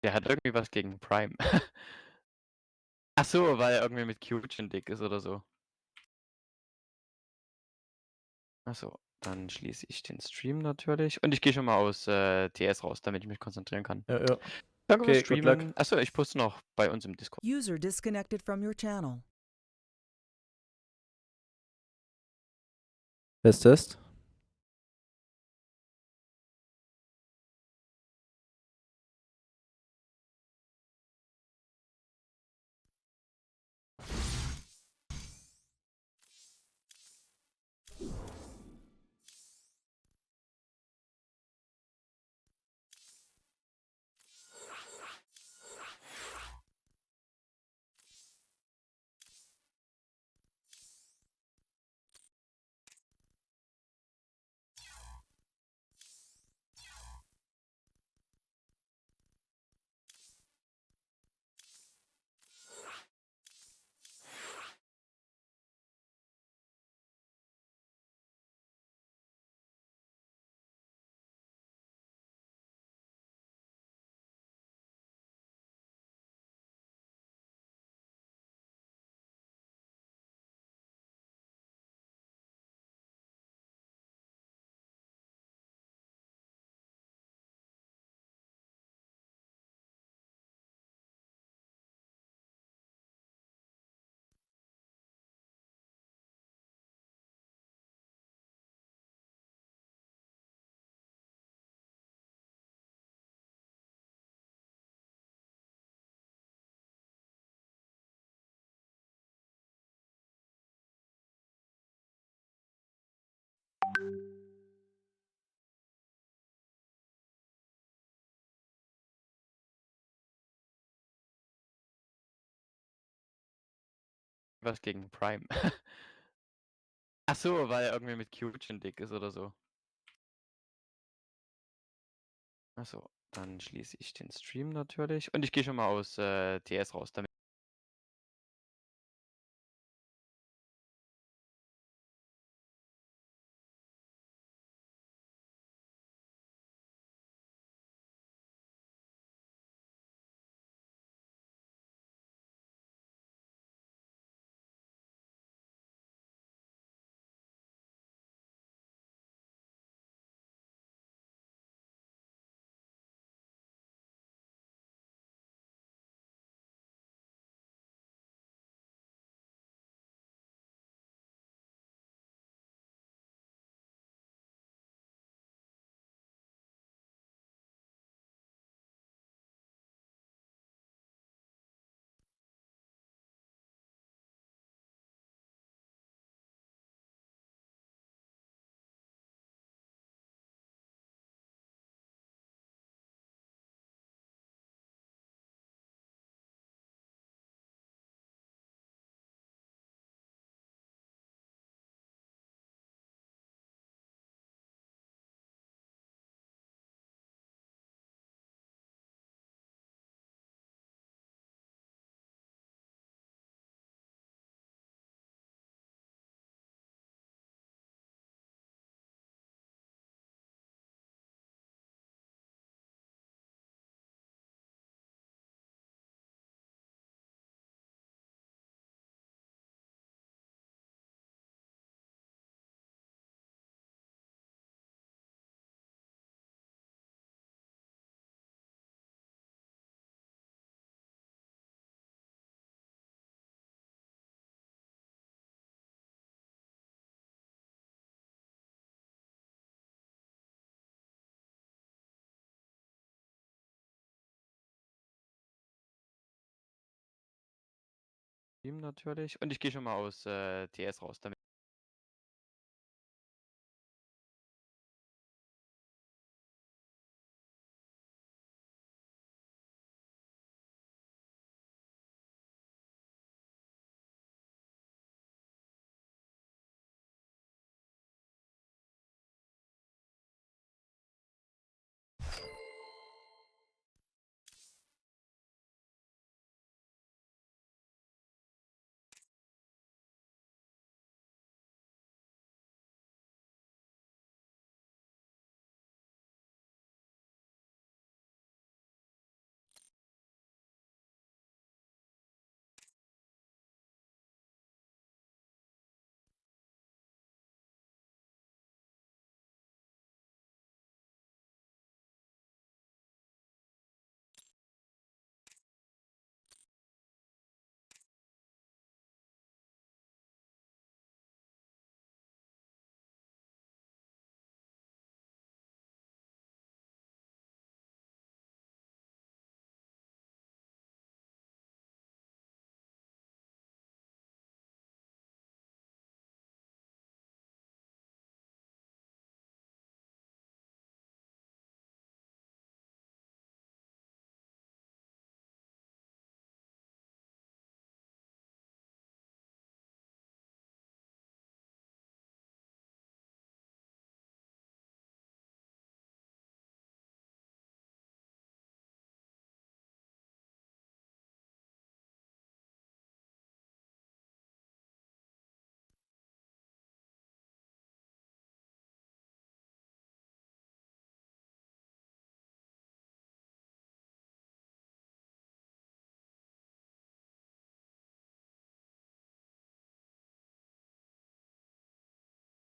Der hat irgendwie was gegen Prime. Ach so, weil er irgendwie mit Kyujin dick ist oder so. Ach so, dann schließe ich den Stream natürlich und ich gehe schon mal aus, TS raus, damit ich mich konzentrieren kann. Ja, ja. Danke fürs Okay, good luck. Streamen. Ach so, ich poste noch bei uns im Discord. User disconnected from your channel. Test, Test. Was gegen Prime. Ach so, weil er irgendwie mit Kyujin dick ist oder so. Ach so, dann schließe ich den Stream natürlich und ich gehe schon mal aus, TS raus, damit Stream natürlich und ich gehe schon mal aus, TS raus, damit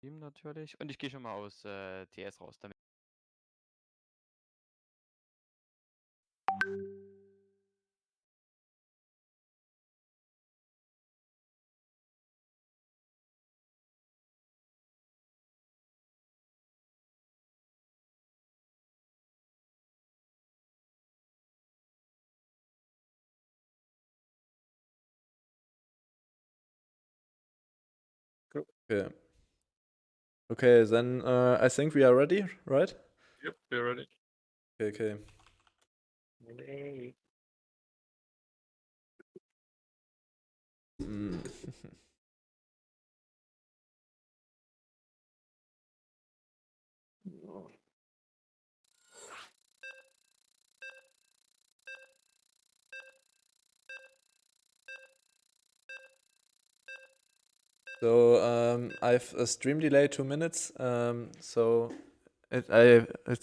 Stream natürlich. Und ich gehe schon mal aus TS raus, damit. Okay. Okay, then I think we are ready, right? Yep, we're ready. Okay. Mm. So I've a stream delay 2 minutes. So it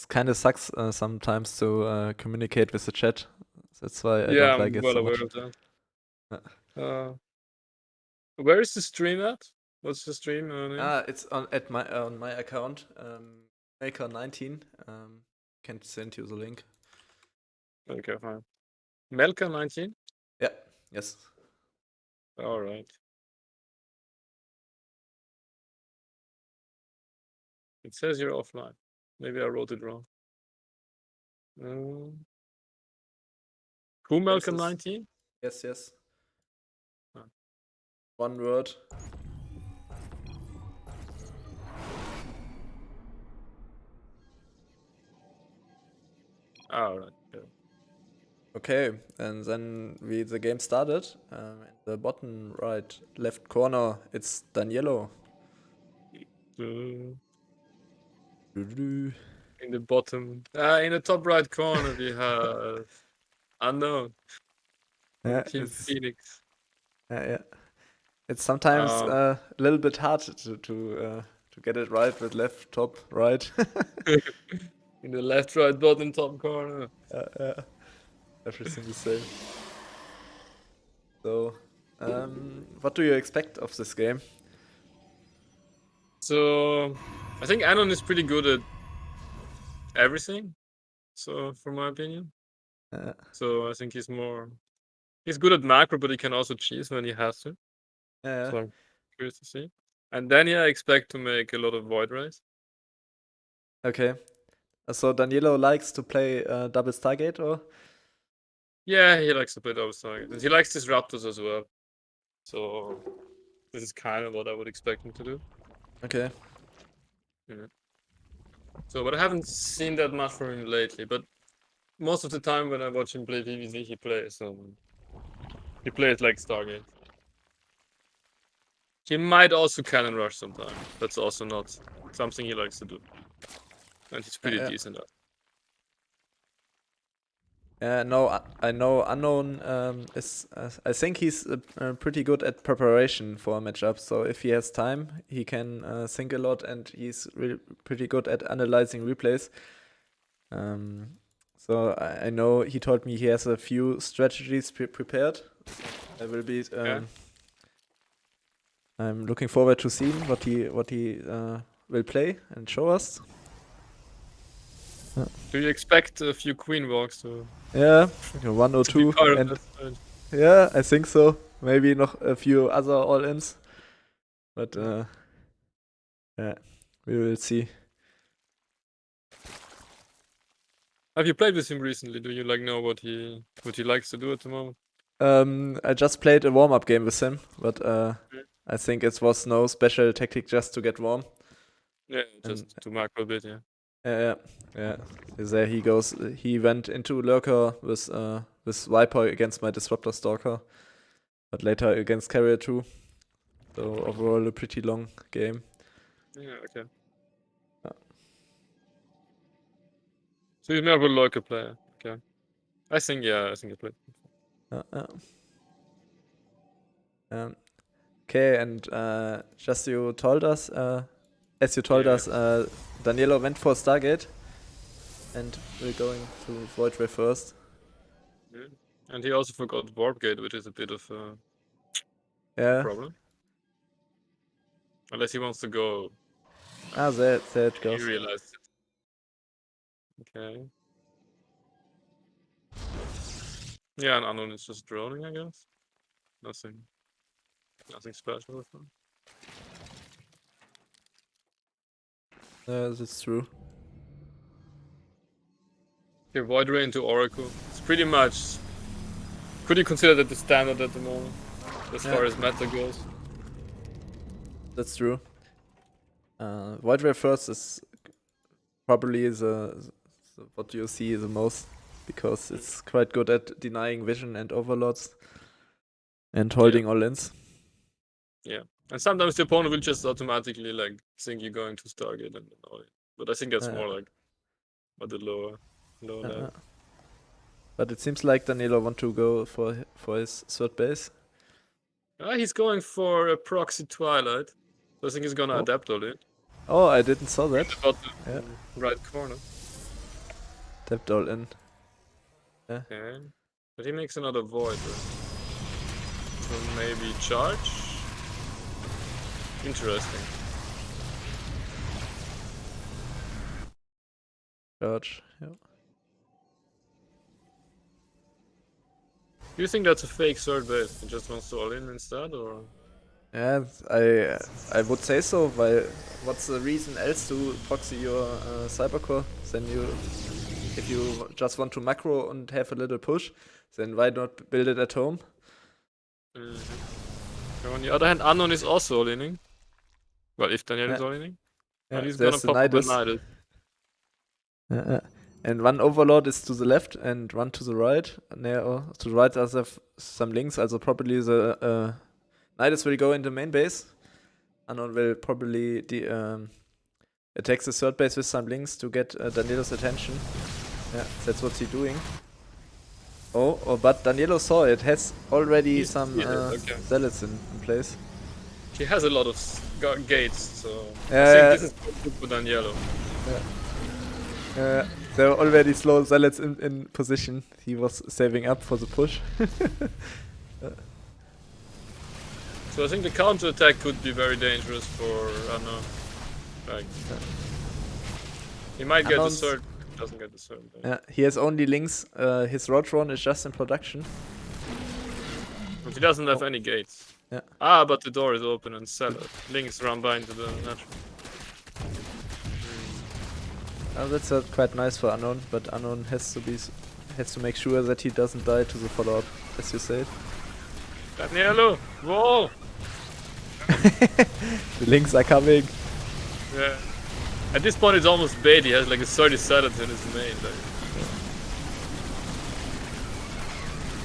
kind of sucks sometimes to communicate with the chat. That's why I Yeah, don't like I'm it well so aware much. of that. Where is the stream at? What's the stream name? It's on my account, Maker19. Can send you the link. Okay, fine. Melka 19? Yeah. Yes. Alright. It says you're offline. Maybe I wrote it wrong. Who Melka 19? Yes. Yes. Ah. One word. Alright. Yeah. Okay, and then the game started. In the bottom right left corner, it's Daniello. Uh, Doo-doo. in the bottom. In the top right corner, we have Unknown from Yeah, Team it's Phoenix. yeah. It's sometimes Um, a little bit hard to get it right with left, top, right. in the left, right, bottom, top corner. Yeah, everything the same. So, what do you expect of this game? So, I think Anon is pretty good at everything. So, from my opinion. So, I think he's good at macro, but he can also cheese when he has to. Yeah. So, I'm curious to see. And then, yeah, I expect to make a lot of Void Rays. Okay. So Daniello likes to play double Stargate, or? Yeah, he likes to play double target. And he likes Disruptors as well. So, this is kind of what I would expect him to do. Okay. Yeah. So, but I haven't seen that much from him lately. But most of the time when I watch him play PvZ, he plays like Stargate. He might also cannon rush sometimes. That's also not something he likes to do. And he's pretty decent at. No, I know Unknown is. I think he's pretty good at preparation for a matchup. So if he has time, he can think a lot, and he's really pretty good at analyzing replays. So I know he told me he has a few strategies prepared. I will be. I'm looking forward to seeing what he will play and show us. Do you expect a few Queen walks to? Yeah, 1 or to be 2, part of and that side? yeah, I think so. Maybe noch a few other all-ins, but yeah, we will see. Have you played with him recently? Do you know what he likes to do at the moment? I just played a warm-up game with him, but I think it was no special tactic, just to get warm. Yeah, just to macro a bit, yeah. Yeah. There he goes. He went into Lurker with Viper against my Disruptor Stalker, but later against Carrier too. So overall a pretty long game. Yeah, okay. So he's more of a local player. Okay. I think I played. Okay, and just you told us, as you told us, Daniello went for Stargate, and we're going to Void Ray first. Yeah. And he also forgot Warp Gate, which is a bit of a problem. Unless he wants to go Ah, there it He goes. realized it. Okay. Yeah, and Unknown is just droning, I guess. Nothing special with him. Yeah, that's true. Okay, Void Ray into Oracle. It's pretty much. Could you consider that the standard at the moment, as far as meta goes? That's true. Void Ray first is probably what you see the most, because it's quite good at denying vision and overlords and holding all-ins. Yeah, and sometimes the opponent will just automatically like think you're going to Stargate and all it. But I think that's more like at the lower level. But it seems like Daniello want to go for his third base. He's going for a proxy Twilight. So I think he's gonna adapt all it. Oh, I didn't saw that. Bottom right corner. Tapped all in. Yeah. Okay. But he makes another void, right? So maybe charge? Interesting. Charge. Yeah. Do you think that's a fake third base? He just wants to all in instead, or? Yeah, I would say so. Weil what's the reason else to proxy your Cybercore? Then if you just want to macro and have a little push, then why not build it at home? On the other hand, Unknown is also all-inning. Well, if Daniel is all-inning. And he's gonna pop up a Nidus. And one overlord is to the left and one to the right. To the right are some links, also probably the Nidus will go in the main base. Unknown will probably attack the third base with some links to get Daniello's attention. Yeah, that's what he's doing. But Daniello saw it. Has already some zealots in place. He has a lot of gates, so I think this is good for Daniello. There were already slow zealots in position. He was saving up for the push. So I think the counter attack could be very dangerous for Unknown. Like, he might get the third, but doesn't get the third. Yeah, he has only links. His Ro8 is just in production. But he doesn't have any gates. Yeah. But the door is open and links run by into the natural. Oh, that's quite nice for Unknown, but Unknown has to make sure that he doesn't die to the follow-up, as you said. Daniello, whoa! The links are coming. Yeah. At this point, it's almost bait. He has like a 30 setup in his main.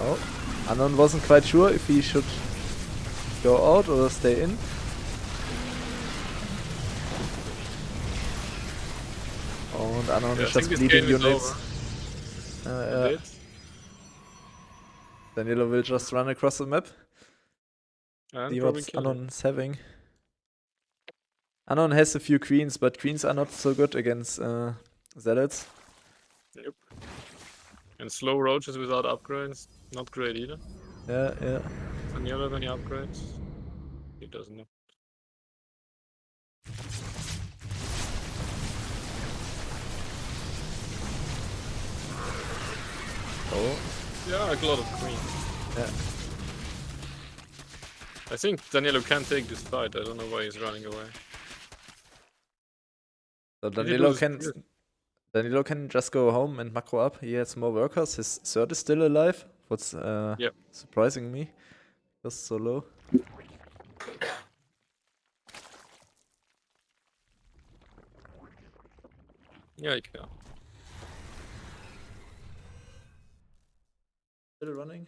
Oh, Unknown wasn't quite sure if he should go out or stay in. And Unknown is just bleeding units. Daniello will just run across the map. See what Unknown is having. Unknown has a few queens, but queens are not so good against zealots. Yep. And slow roaches without upgrades, not great either. Yeah. Daniello have any upgrades? He doesn't know. Oh. Yeah, like a lot of queens. Yeah. I think Daniello can take this fight. I don't know why he's running away. So Daniello can just go home and macro up. He has more workers. His third is still alive. What's surprising me. Just so low. Yeah, he can. Still running?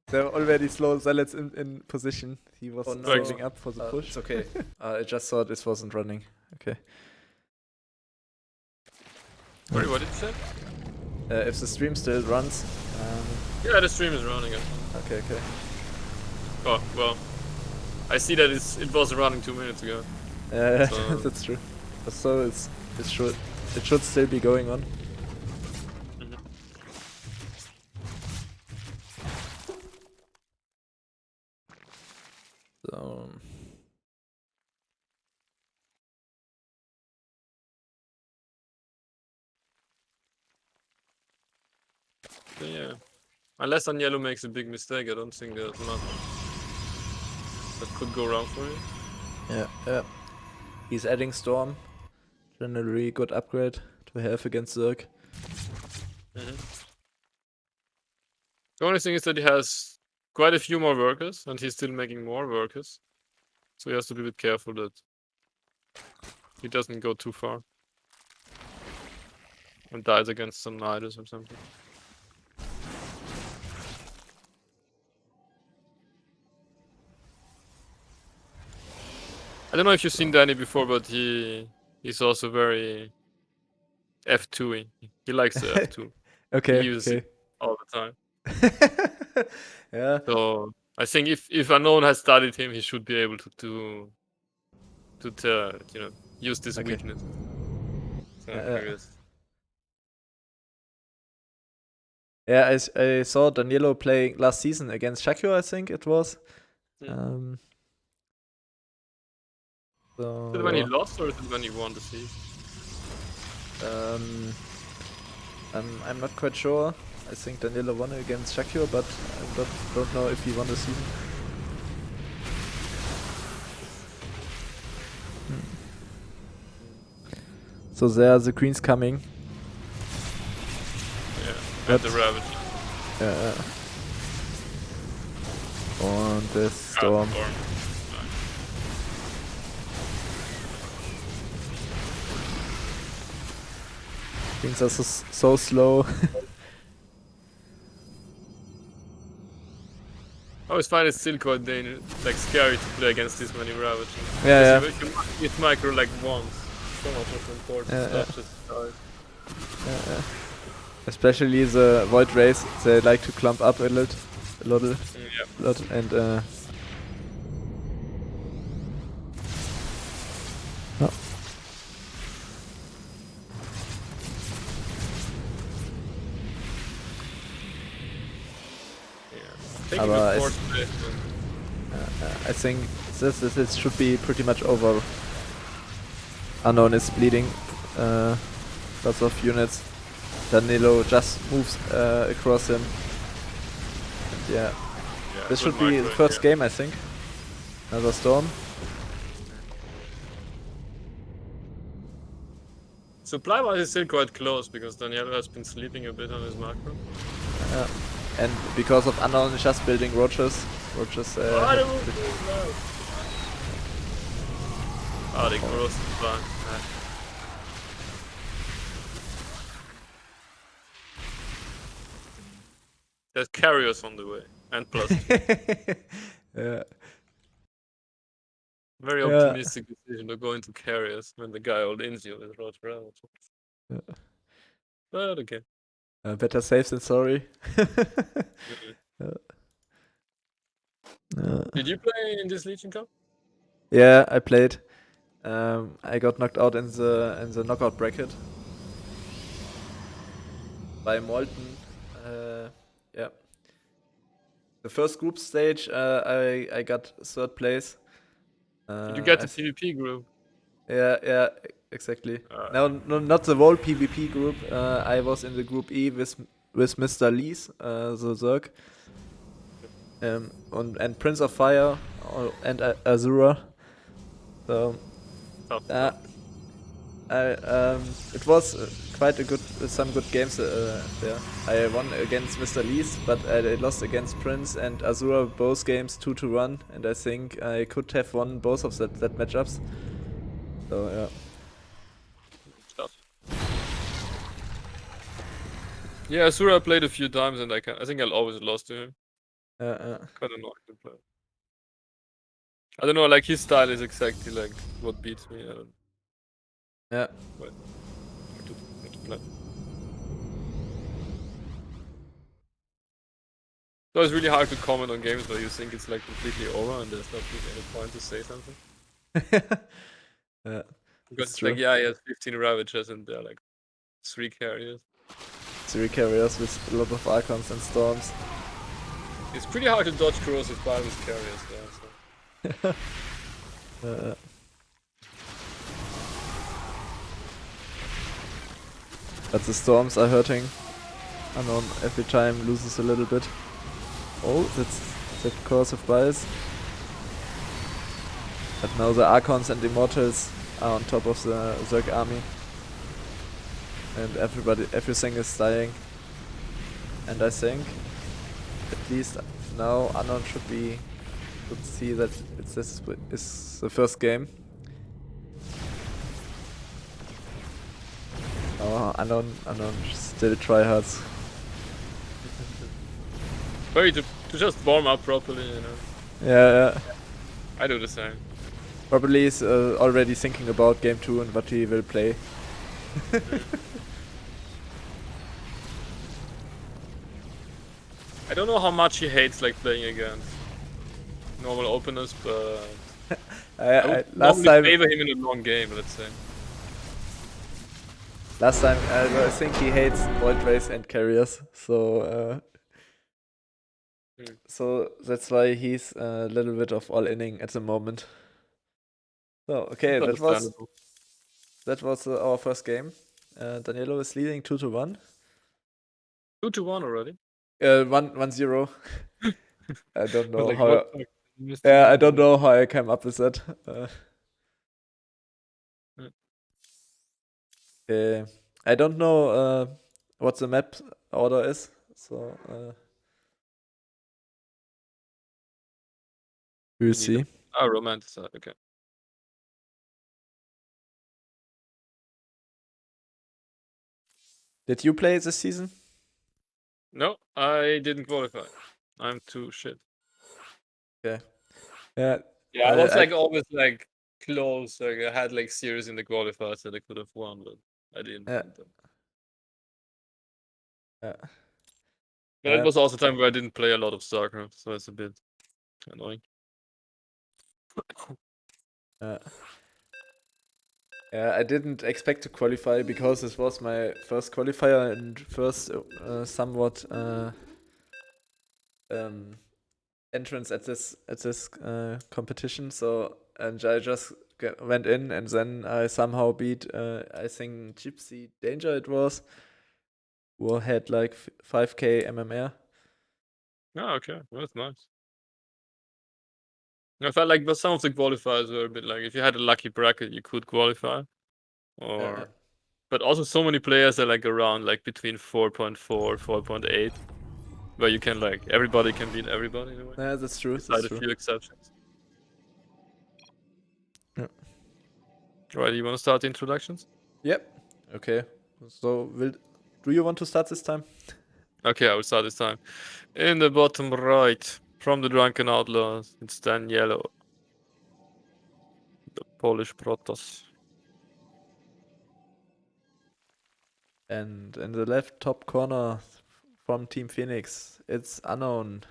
There were already slow zealots in position. He was saving up for the push. It's okay. I just thought this wasn't running. Okay. Sorry, what did you say? If the stream still runs. Yeah, the stream is running. Okay. Oh, well. I see that it was running 2 minutes ago. Yeah, so that's true. So it should still be going on. So Yeah. Unless Daniello makes a big mistake, I don't think there's much that could go wrong for him. Yeah. He's adding Storm. Generally good upgrade to have against Zerg. The only thing is that he has quite a few more workers, and he's still making more workers. So he has to be a bit careful that he doesn't go too far and dies against some Nidus or something. I don't know if you've seen Danny before, but he's also very F2-y. He likes the F2. Okay. He uses it all the time. Yeah. So I think if Unknown has studied him, he should be able to use this Okay. weakness. So maybe it's... Yeah, I saw Daniello playing last season against Shakyo, I think it was. Is it when he lost or is it when he won the season? I'm not quite sure. I think Daniello won against Shakyo, but I don't know if he won the season. So there the Queen's coming. Yeah, and the Ravage. Und the Storm. Things are so slow. I always find it still quite scary to play against this many Ravage. Yeah. If you hit micro like once, so much of important stuff just dies. Especially the Void Race, they like to clump up a lot, and I think this should be pretty much over. Unknown is bleeding lots of units. Danilo just moves across him. And this should be the first game, I think. Another Storm. Supply-wise is still quite close because Daniello has been sleeping a bit on his macro. And because of Unknown is just building Roaches. They crossed the line. There's carriers on the way, and plus. Yeah. Very optimistic decision to go into carriers when the guy all-ins you with Ro8. Yeah. But okay. Better safe than sorry. Did you play in this Legion Cup? Yeah, I played. I got knocked out in the knockout bracket by Molten. Yeah. The first group stage, I got third place. Did you get the PvP group? Yeah, exactly. No, not the whole PvP group. I was in the group E with Mr. Lees, the Zerg, and Prince of Fire and Azura. So it was quite some good games there. I won against Mr. Lees, but I lost against Prince and Azura both games 2-1, and I think I could have won both of that matchups. So yeah. Tough. Yeah, Azura played a few times, and I think I'll always lost to him. Kind of annoying to play. I don't know, like his style is exactly like what beats me. I don't know. Yeah. But to play. So it's really hard to comment on games where you think it's like completely over and there's not really any point to say something. Yeah. Because it's like, yeah, he has 15 Ravagers and they're like 3 carriers. 3 carriers with a lot of Archons and Storms. It's pretty hard to dodge corrosive fire with carriers there, so. But the Storms are hurting. Unknown every time loses a little bit. Oh, that course of bias. But now the Archons and Immortals are on top of the Zerg army. And everything is dying. And I think, at least now Unknown should see that this is the first game. Oh, Unknown still tryhards. Very to just warm up properly, you know. Yeah. I do the same. Probably is already thinking about game 2 and what he will play. I don't know how much he hates like playing against normal openers, but I would last normally time favor him in a long game, let's say. I think he hates Void Race and carriers, so so that's why he's a little bit of all-inning at the moment. So okay, It's that was our first game. Daniello is leading 2-1. 2-1 already. 1-0. I don't know Like, how. what the fuck? You missed Yeah, the I don't game. know how I came up with that. I don't know what the map order is. So we'll see. Ah, Romanticide, okay. Did you play this season? No, I didn't qualify. I'm too shit. Okay. Yeah. Yeah, I was like always like close. Like I had like series in the qualifiers that I could have won, but I didn't. Yeah. But it was also a time where I didn't play a lot of StarCraft, so it's a bit annoying. Yeah, I didn't expect to qualify because this was my first qualifier and first somewhat entrance at this competition. So and I just went in and then I somehow beat I think Gypsy Danger it was, who had like 5k MMR. Oh, okay, that's nice. I felt like, but some of the qualifiers were a bit like if you had a lucky bracket, you could qualify, or. But also, so many players are like around like between 4.4, 4.8, where you can like everybody can beat everybody in a way. Yeah, that's true. Beside a few exceptions. Yeah. Right, you want to start the introductions? Yep. Okay. So do you want to start this time? Okay, I will start this time. In the bottom right, from the Drunken Outlaws, it's Daniello, the Polish Protoss. And in the left top corner from Team Phoenix, it's Unknown.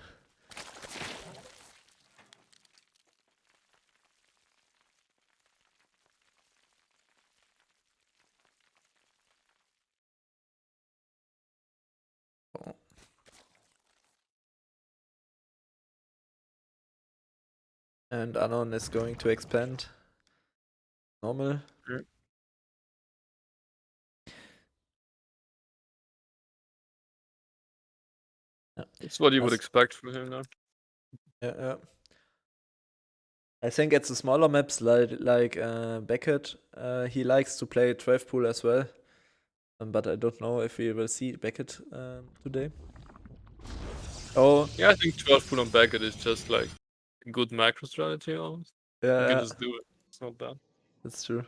And Unknown is going to expand. Normal. Yeah. It's what you would expect from him now. Yeah. I think at the smaller maps like Beckett, he likes to play 12 pool as well. But I don't know if we will see Beckett today. Oh. Yeah, I think 12 pool on Beckett is just like a good macro strategy almost. Yeah. You can just do it. It's not bad. That's true.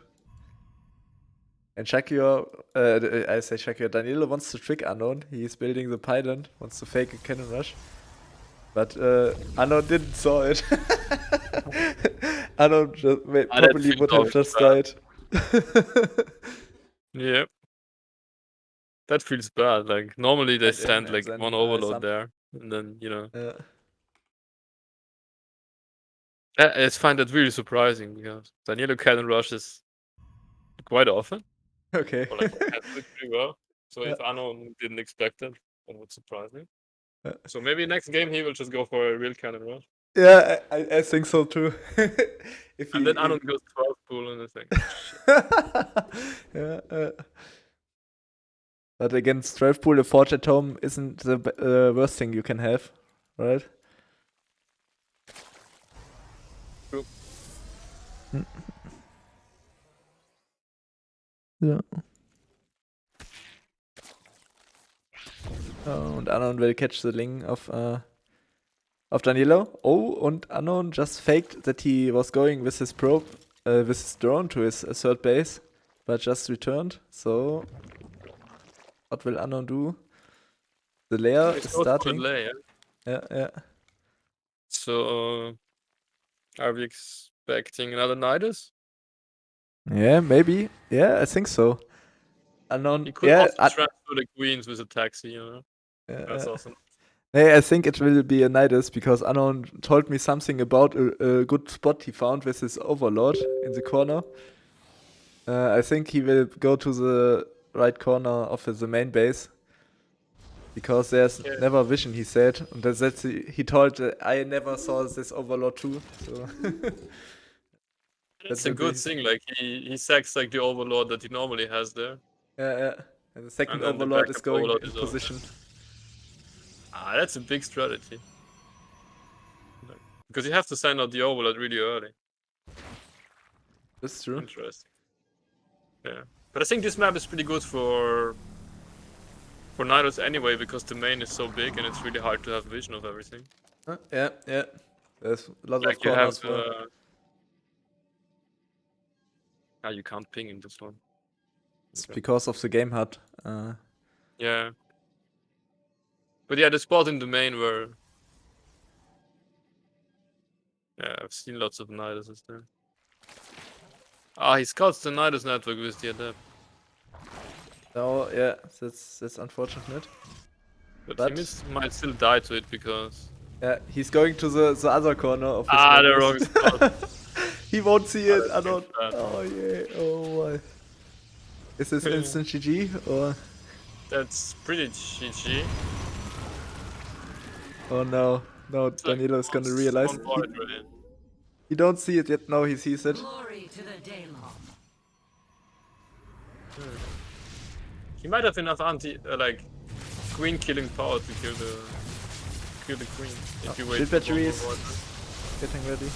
And Shakir, I say Shakir, Daniello wants to trick Unknown. He's building the pylon, wants to fake a cannon rush. But Unknown didn't saw it. Unknown probably would have just died. Yeah. That feels bad. Like normally they send like one overload there, and then you know. Yeah. I find that really surprising because Daniello cannon rushes quite often. Okay. Or like pretty well. So if Unknown didn't expect it, that would surprise me. So maybe next game he will just go for a real cannon rush. Yeah, I think so too. And then Unknown goes 12 pool and I think. Yeah. But against 12 pool, a Forge at home isn't the worst thing you can have, right? True. Ja. Und Anon will catch the Ling of Daniello. Oh, und Anon just faked that he was going with his probe, with his drone to his third base, but just returned. So, what will Anon do? The layer It's is not for the starting. layer. Yeah. So, are we expecting another Nidus? Yeah, maybe. Yeah, I think so. Anon, He could yeah, also transfer the queens with a taxi, you know? That's awesome. Hey, I think it will be a Nidus because Anon told me something about a good spot he found with his Overlord in the corner. I think he will go to the right corner of the main base because there's Yeah. never vision, he said. And that's he told I never saw this Overlord too. So It's that a will good be thing, like, he sacks, like, the Overlord that he normally has there. yeah. And the second And then the Overlord is backup going Overlord in is over. position. That's a big strategy. Like, because you have to send out the Overlord really early. That's true. Interesting. Yeah. But I think this map is pretty good for Nidus anyway, because the main is so big and it's really hard to have vision of everything. Yeah. There's lots Like of you have corners for. you can't ping in this one. It's Okay. because of the game HUD. Yeah. But yeah, the spot in the main where I've seen lots of Niduses there. He scouts the Nidus network with the Adept. No, yeah, that's unfortunate. But he might still die to it because Yeah, he's going to the other corner of his the members. wrong spot. He won't see it. I That's don't. bad. Oh yeah. Oh my. Is this instant GG or? That's pretty GG. Oh no, no. It's like Danilo is gonna realize. one point, right? He don't see it yet. No, he sees it. Glory to the Daylon. He might have enough like queen killing power to kill the queen if you wait Shield for battery one is more water. getting ready.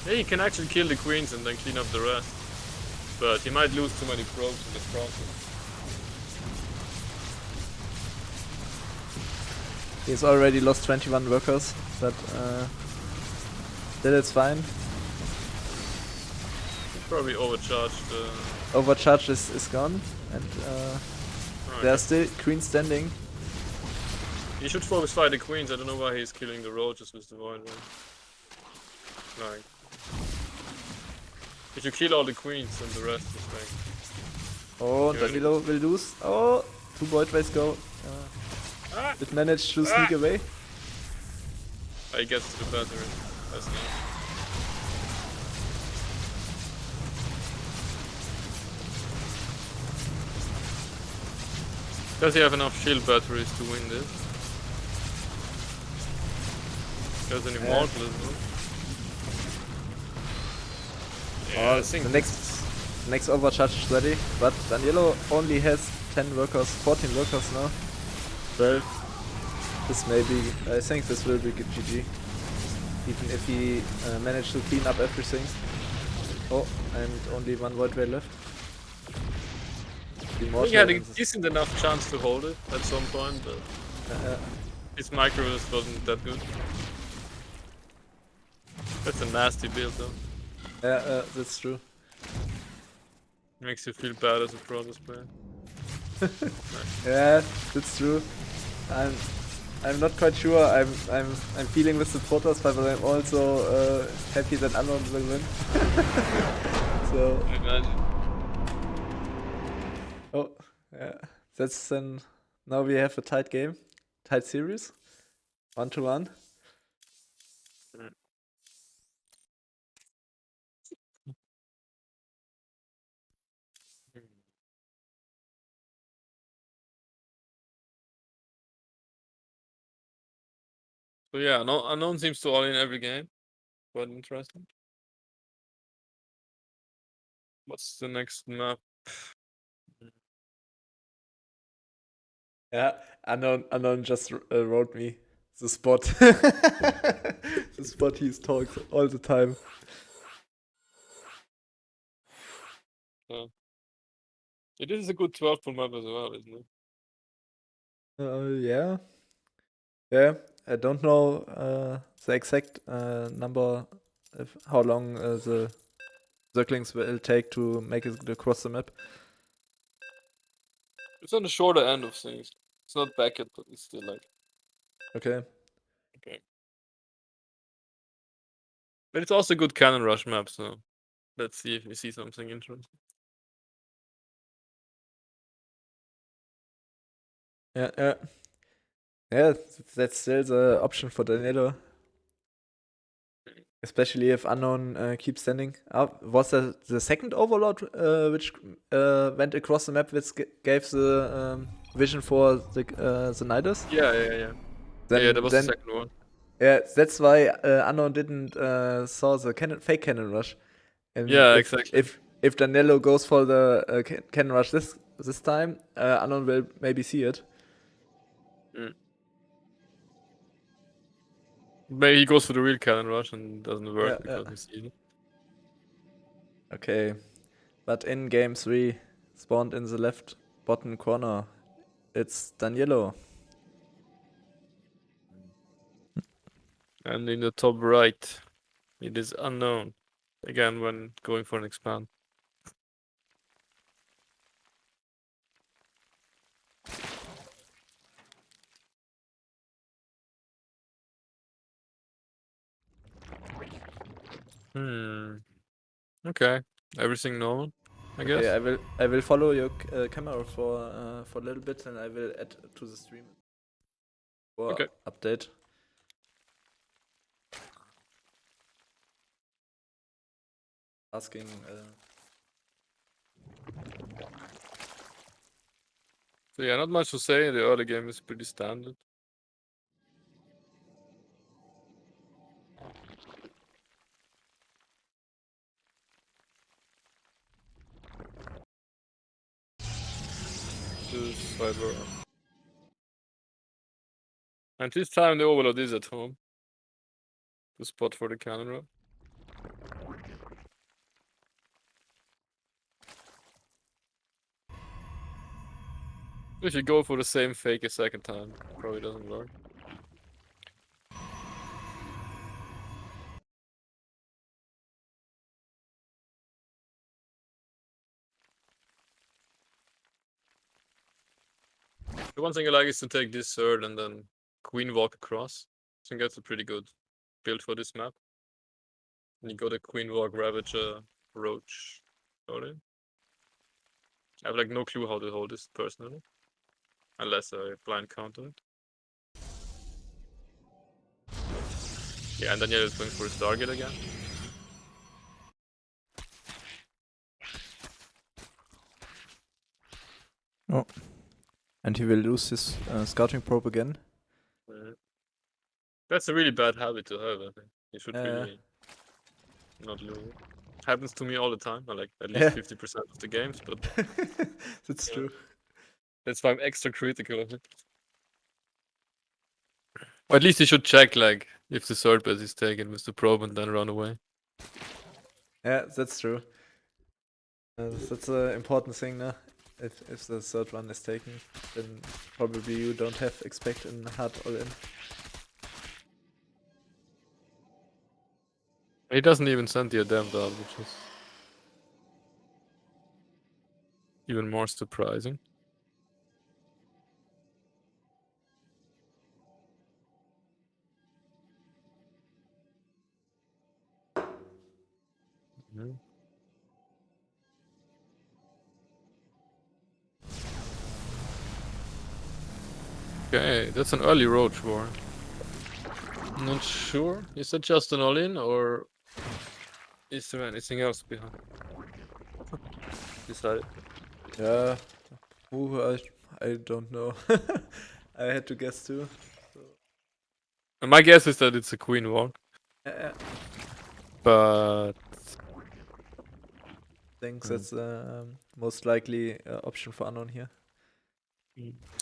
Yeah, he can actually kill the queens and then clean up the rest. But he might lose too many probes in this process. He's already lost 21 workers, but still it's fine. He probably overcharged. Overcharge is gone, and there's still queen standing. He should focus fight the queens. I don't know why he's killing the Ro8 with the void ring. Like, if you kill all the queens, then the rest is like. Oh, Danilo will lose. Oh, 2 void rays go. It managed to sneak away. He gets to the battery. That's nice. Does he have enough shield batteries to win this? There's an immortal as well. Yeah, I think the next overcharge is ready, but Daniello only has 10 workers, 14 workers now. 12. This may be, I think this will be good GG. Even if he managed to clean up everything. Oh, and only 1 void ray left. He had a decent enough chance to hold it at some point, but his micros wasn't that good. That's a nasty build though. Yeah, that's true. Makes you feel bad as a Protoss player. Yeah, that's true. I'm not quite sure. I'm feeling with the Protoss, but I'm also happy that Unknown will win. So. Imagine. Oh, yeah. That's then. Now we have a tight game, tight series, 1-1. So yeah, Unknown seems to all in every game. Quite interesting. What's the next map? Yeah, unknown just wrote me the spot. The spot he talks all the time. It is a good 12 full map as well, isn't it? Yeah. Yeah, I don't know the exact number of how long the circlings will take to make it across the map. It's on the shorter end of things. It's not Beckett, but it's still like Okay. okay. But it's also a good cannon rush map, so let's see if we see something interesting. Yeah. That's still the option for Daniello. Especially if unknown keeps standing up. Was that the second overlord which went across the map, which gave the vision for the Nidus? Yeah, Then that was the second one. yeah, that's why unknown didn't saw the fake cannon rush. And Yeah, exactly. if Daniello goes for the cannon rush this time, unknown will maybe see it. Maybe he goes for the real cannon rush and doesn't work Yeah. because we see it. Okay, but in game 3, spawned in the left bottom corner, it's Daniello. And in the top right, it is unknown. Again, when going for an expand. Okay. Everything normal, I guess. Okay, I will follow your camera for a little bit, and I will add to the stream for Okay. update. Asking. So yeah, not much to say. The early game is pretty standard. Cyber. And this time the overload is at home. The spot for the cannon run. If you go for the same fake a second time, probably doesn't work. The one thing I like is to take this third and then queen walk across. I think that's a pretty good build for this map. And you go the queen walk Ravager Roach. Got it. I have like no clue how to hold this personally. Unless I blind counter it. Yeah, and Daniel is going for his target again. Oh. And he will lose his scouting probe again. That's a really bad habit to have, I think. You should really not lose it. Happens to me all the time, I like at least 50% of the games, but That's true. that's why I'm extra critical of it. Or at least you should check like if the third base is taken with the probe and then run away. Yeah, that's true. That's an important thing now. If the third one is taken, then probably you don't have expect in hard all in. He doesn't even send the adept out, which is even more surprising. Okay, that's an early roach war. Not sure. Is that just an all-in or is there anything else behind? Decided. Yeah. Ooh, I don't know. I had to guess too. And my guess is that it's a queen walk. Yeah. But I think that's most likely option for unknown here.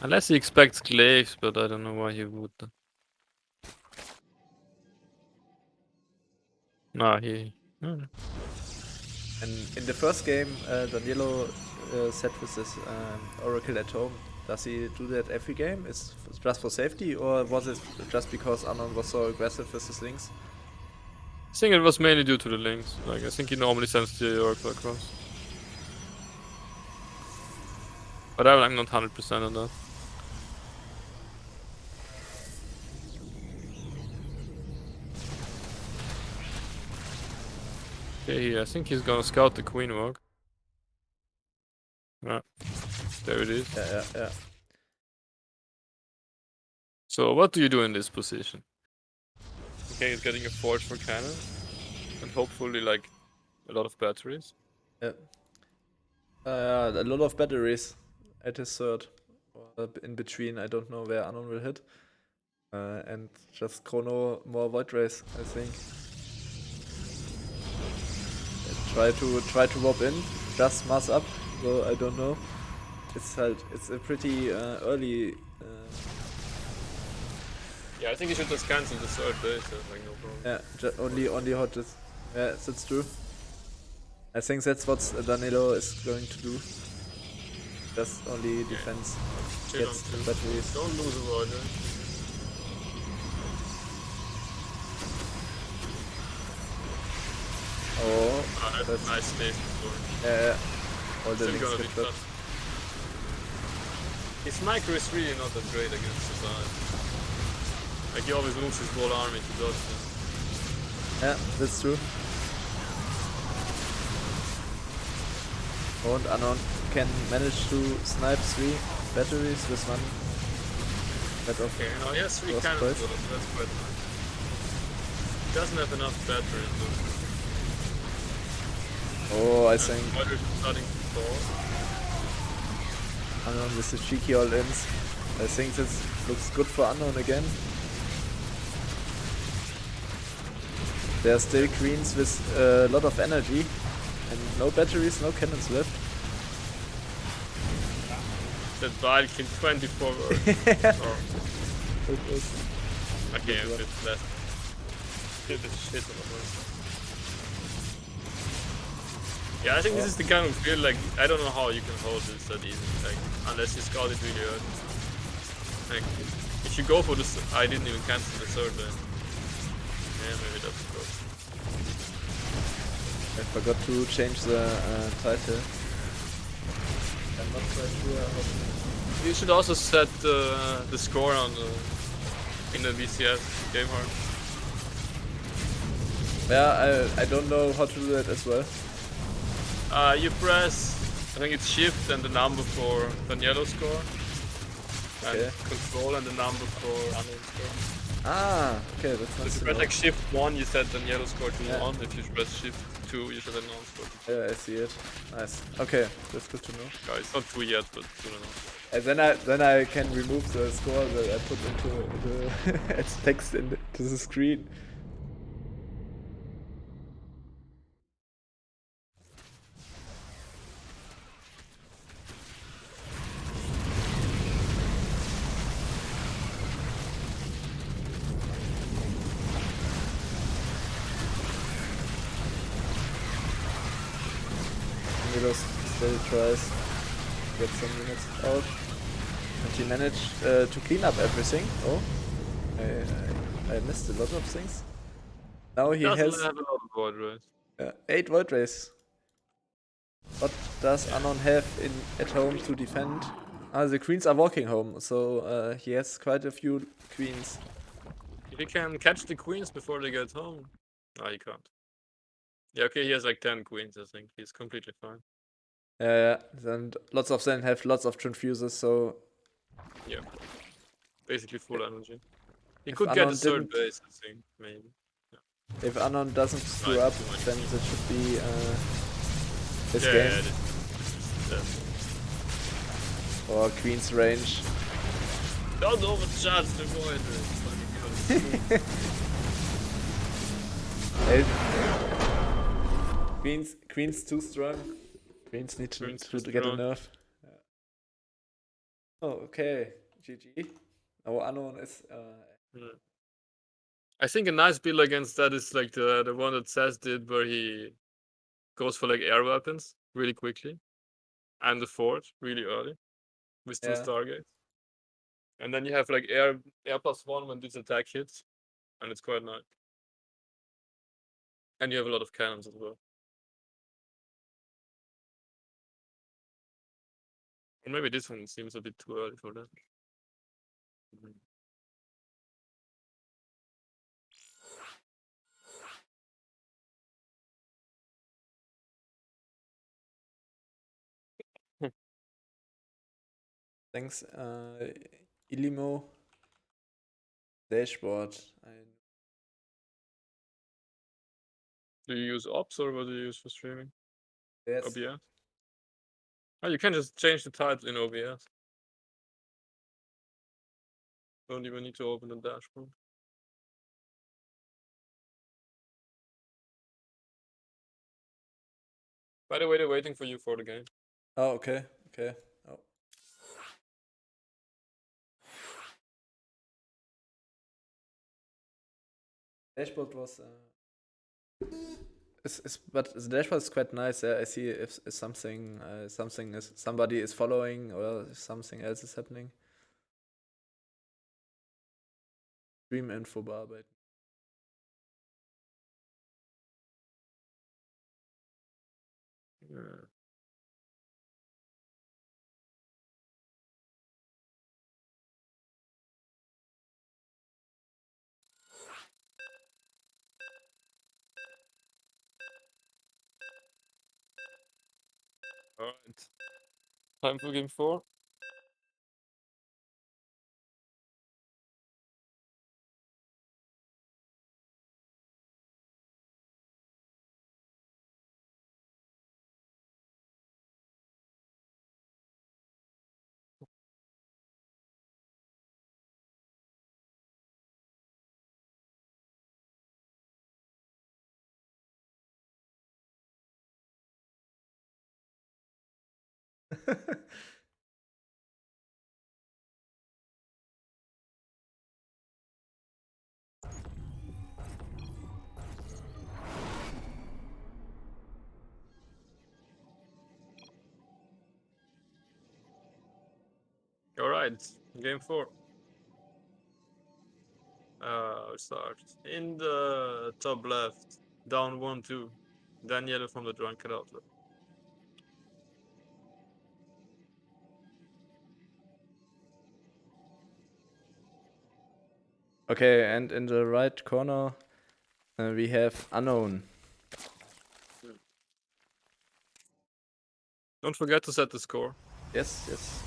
Unless he expects glaives, but I don't know why he would. No, he. No. And in the first game, Daniello said with this Oracle at home. Does he do that every game? Is just for safety, or was it just because Anon was so aggressive with his links? I think it was mainly due to the links. Like, I think he normally sends the Oracle across. But I'm not 100% on that. Okay, I think he's gonna scout the Queen Walk. Yeah, there it is. Yeah. So what do you do in this position? Okay, he's getting a forge for cannon. And hopefully, like, a lot of batteries. Yeah. A lot of batteries at his third. Or in between, I don't know where Anon will hit. And just chrono more void race, I think. Try to warp in, just mass up, so I don't know. It's a pretty early. Yeah, I think he should just cancel the third base, like no problem. Yeah, only hot is. Yeah, that's true. I think that's what Danilo is going to do. Just only defense. Chill Gets on two. batteries. Don't lose a Roger. Oh, that's nice space before. yeah. All the Still links gonna be get shot. tough. His micro is really not that great against the side. Like, he always moves his whole army to dodge this. Yeah, that's true. And Anon can manage to snipe 3 batteries with one. Okay, now he has 3 First cannons, place. so that's quite nice. He doesn't have enough batteries though. Oh, I think Others starting to fall. Anon with the cheeky all-ins. I think this looks good for Anon again. There are still queens with a lot of energy and no batteries, no cannons left. That Bile killed 24 words. Okay, a bit less. Hit the shit on the horse. Yeah, I think this is the kind of field, like, I don't know how you can hold this that easy, like, unless you scout it really early. Like, if you go for this, I didn't even cancel the third then. Yeah, maybe that's good. I forgot to change the title. I'm not quite sure how. You should also set the score on in the VCS game hard. Yeah, I don't know how to do that as well. You press, I think it's shift and the number for Daniello score. Okay. And control and the number for unknown score. Ah, okay, that's not If you so press long. like shift 1, you set Daniello score to Yeah. 1. If you press shift 2, you set unknown score to 2. Yeah, I see it. Nice. Okay, that's good to know. Yeah, it's not 2 yet, but soon enough. And then I can remove the score that I put into as text into the screen. Milos still tries to get some units out. And he managed to clean up everything. Oh, I missed a lot of things. Now he Doesn't has have a lot of void rays. 8 void rays. What does Anon have at home to defend? Ah, the queens are walking home, so he has quite a few queens. If he can catch the queens before they get home. No, he can't. Yeah, okay, he has like 10 queens, I think. He's completely fine. Yeah, and lots of them have lots of transfuses, so Yeah. Basically full energy. He If could get a Anon third didn't- base, I think, maybe. if Anon doesn't screw Right, up, too much. then that should be his Yeah, game. yeah, it is. Or queen's range. Don't overcharge the void ray. Queen's too strong. Queens need to Queen's too get a strong. nerf. Oh, okay. GG. Oh, Unknown is. Yeah. I think a nice build against that is like the one that Saz did, where he goes for like air weapons really quickly, and the fort really early with 2 Yeah. Stargates, and then you have like air +1 when this attack hits, and it's quite nice. And you have a lot of cannons as well. Or maybe this one seems a bit too early for that. Thanks, Ilimo. Dashboard. Do you use ops or what do you use for streaming? Yes. OBS? Oh, you can just change the title in OBS. Don't even need to open the dashboard. By the way, they're waiting for you for the game. Oh, okay. Okay. Oh. Dashboard was. But the dashboard is quite nice. Yeah, I see if something somebody is following or if something else is happening. Stream info bearbeiten. Yeah. Alright. Time for game 4. Alright, game 4. Start. In the top left, down 1-2. Daniello from the Drunken Outlet. Okay, and in the right corner, we have Unknown. Don't forget to set the score. Yes, yes.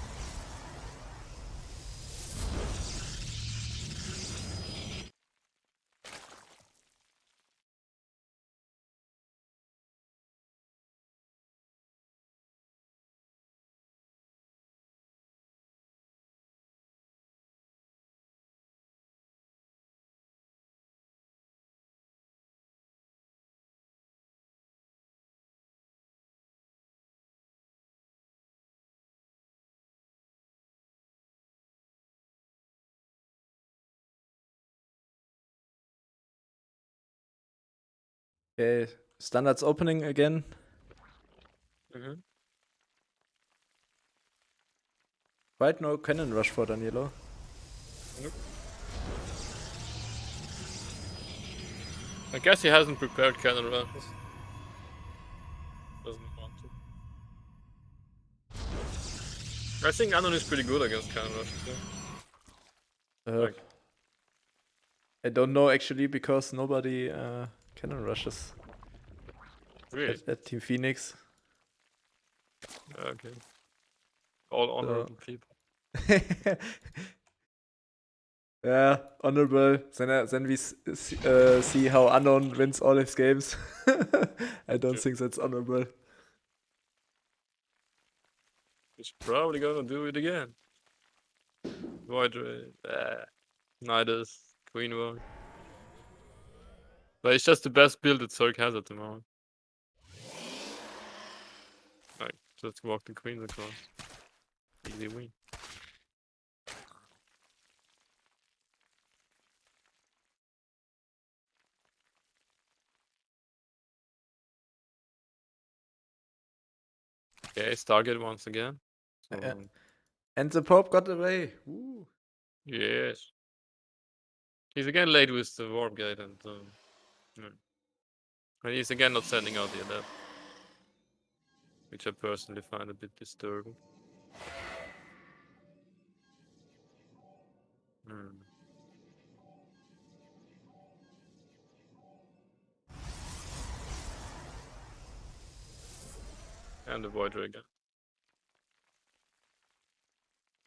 Okay, standards opening again. Quite no cannon rush for Daniello. Nope. I guess he hasn't prepared cannon rushes. Doesn't want to. I think Anon is pretty good against cannon rushes. Yeah. Like, I don't know actually because nobody cannon rushes really? at Team Phoenix. Okay. All honorable people. Yeah, honorable. Then we see how Unknown wins all his games. I don't think that's honorable. He's probably gonna do it again. Void Ray. Nidus. Queen War. But it's just the best build that Zerg has at the moment. Like, just walk the queens across. Easy win. Okay, Stargate once again. So, Yeah. And the Pope got away. Woo. yes. He's again late with the warp gate and he's again not sending out the adept. Which I personally find a bit disturbing. Hmm. And the Void Ray again.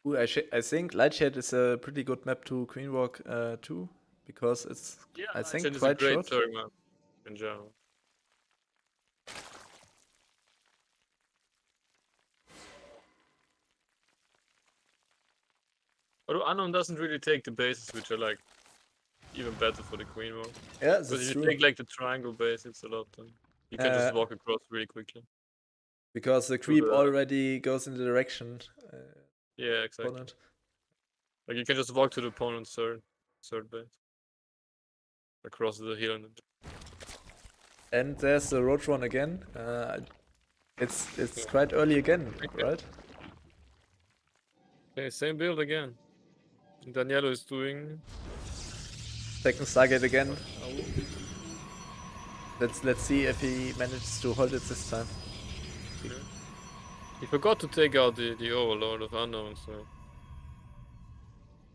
Ooh, I think Lightshade is a pretty good map to Queenwalk 2 because it's Yeah, I think Lightshade is a quite great short. turret map in general. Although Unknown doesn't really take the bases, which are like even better for the Queen Walk. Yeah, Because that's if you true. take like the triangle base, it's a lot. You can just walk across really quickly. Because the creep already goes in the direction. Yeah, exactly. Opponent. Like you can just walk to the opponent's third base. Across the hill. And there's the Roach one again. It's quite early again, right? Okay, same build again. Daniello is doing Second Stargate again. Let's see if he manages to hold it this time. Yeah. He forgot to take out the Overlord of Unknown, so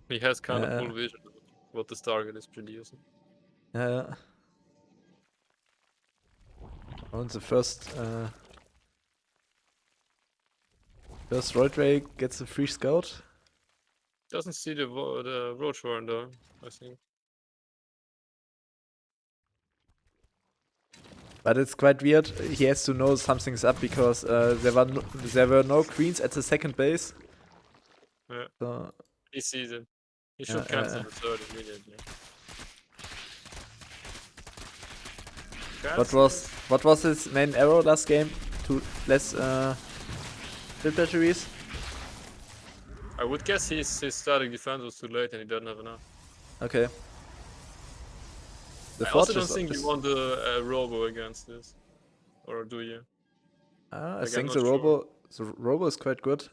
he has kind of full vision of what the Stargate is producing. Yeah. And the first Roid Ray gets a free scout. Doesn't see the Roach Warren though, I think. But it's quite weird. He has to know something's up because there were no queens at the second base. Yeah. So He sees it. He should cancel the third immediately. what was his main arrow last game? To less field batteries? I would guess his starting defense was too late and he doesn't have enough. Okay. I also don't think you want the Robo against this. Or do you? I think the Robo is quite good.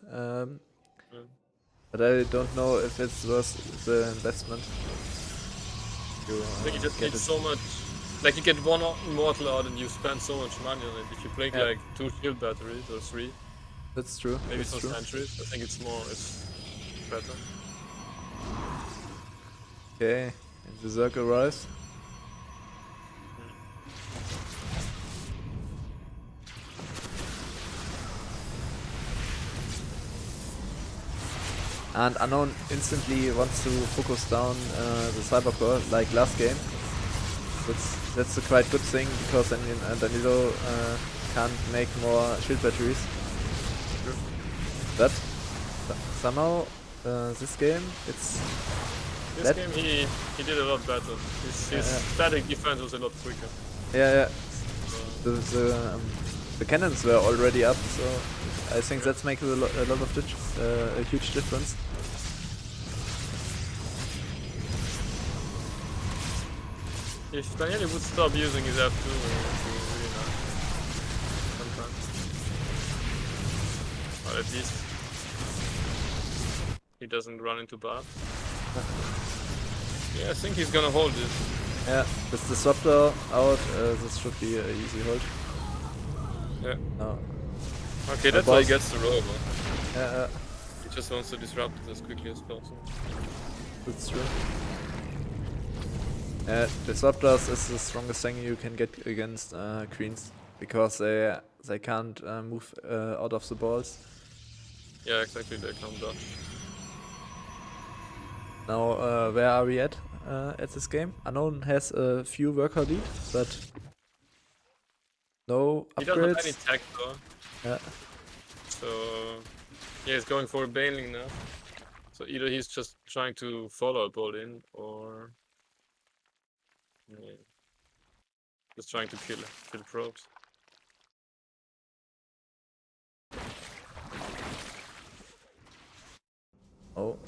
But I don't know if it's worth the investment. I think you just need so much. Like you get one immortal out and you spend so much money on it. If you play like 2 shield batteries or 3. That's true. Maybe some sentries. I think it's better. Okay, and the circle arrives. And Unknown instantly wants to focus down the Cybercore like last game. That's a quite good thing because then Danilo can't make more shield batteries. Sure. But somehow this game This game he did a lot better. His static defense was a lot quicker. Yeah. The cannons were already up, so I think that's making a huge difference. If Daniello would stop using his F2, it would be really nice. Sometimes. Or at least he doesn't run into barbs. Yeah, I think he's gonna hold this. Yeah, with the Disruptor out, this should be an easy hold. Yeah. No. Okay, that's why he gets the robo. Yeah. He just wants to disrupt it as quickly as possible. That's true. Disruptors is the strongest thing you can get against queens because they can't move out of the balls. Yeah, exactly. They can't dodge. Now, where are we at this game? Unknown has a few worker lead, but no upgrades. He doesn't have any tech though. Yeah. So yeah, he's going for a Baneling now. So either he's just trying to follow a ball in, or just trying to kill probes. Oh.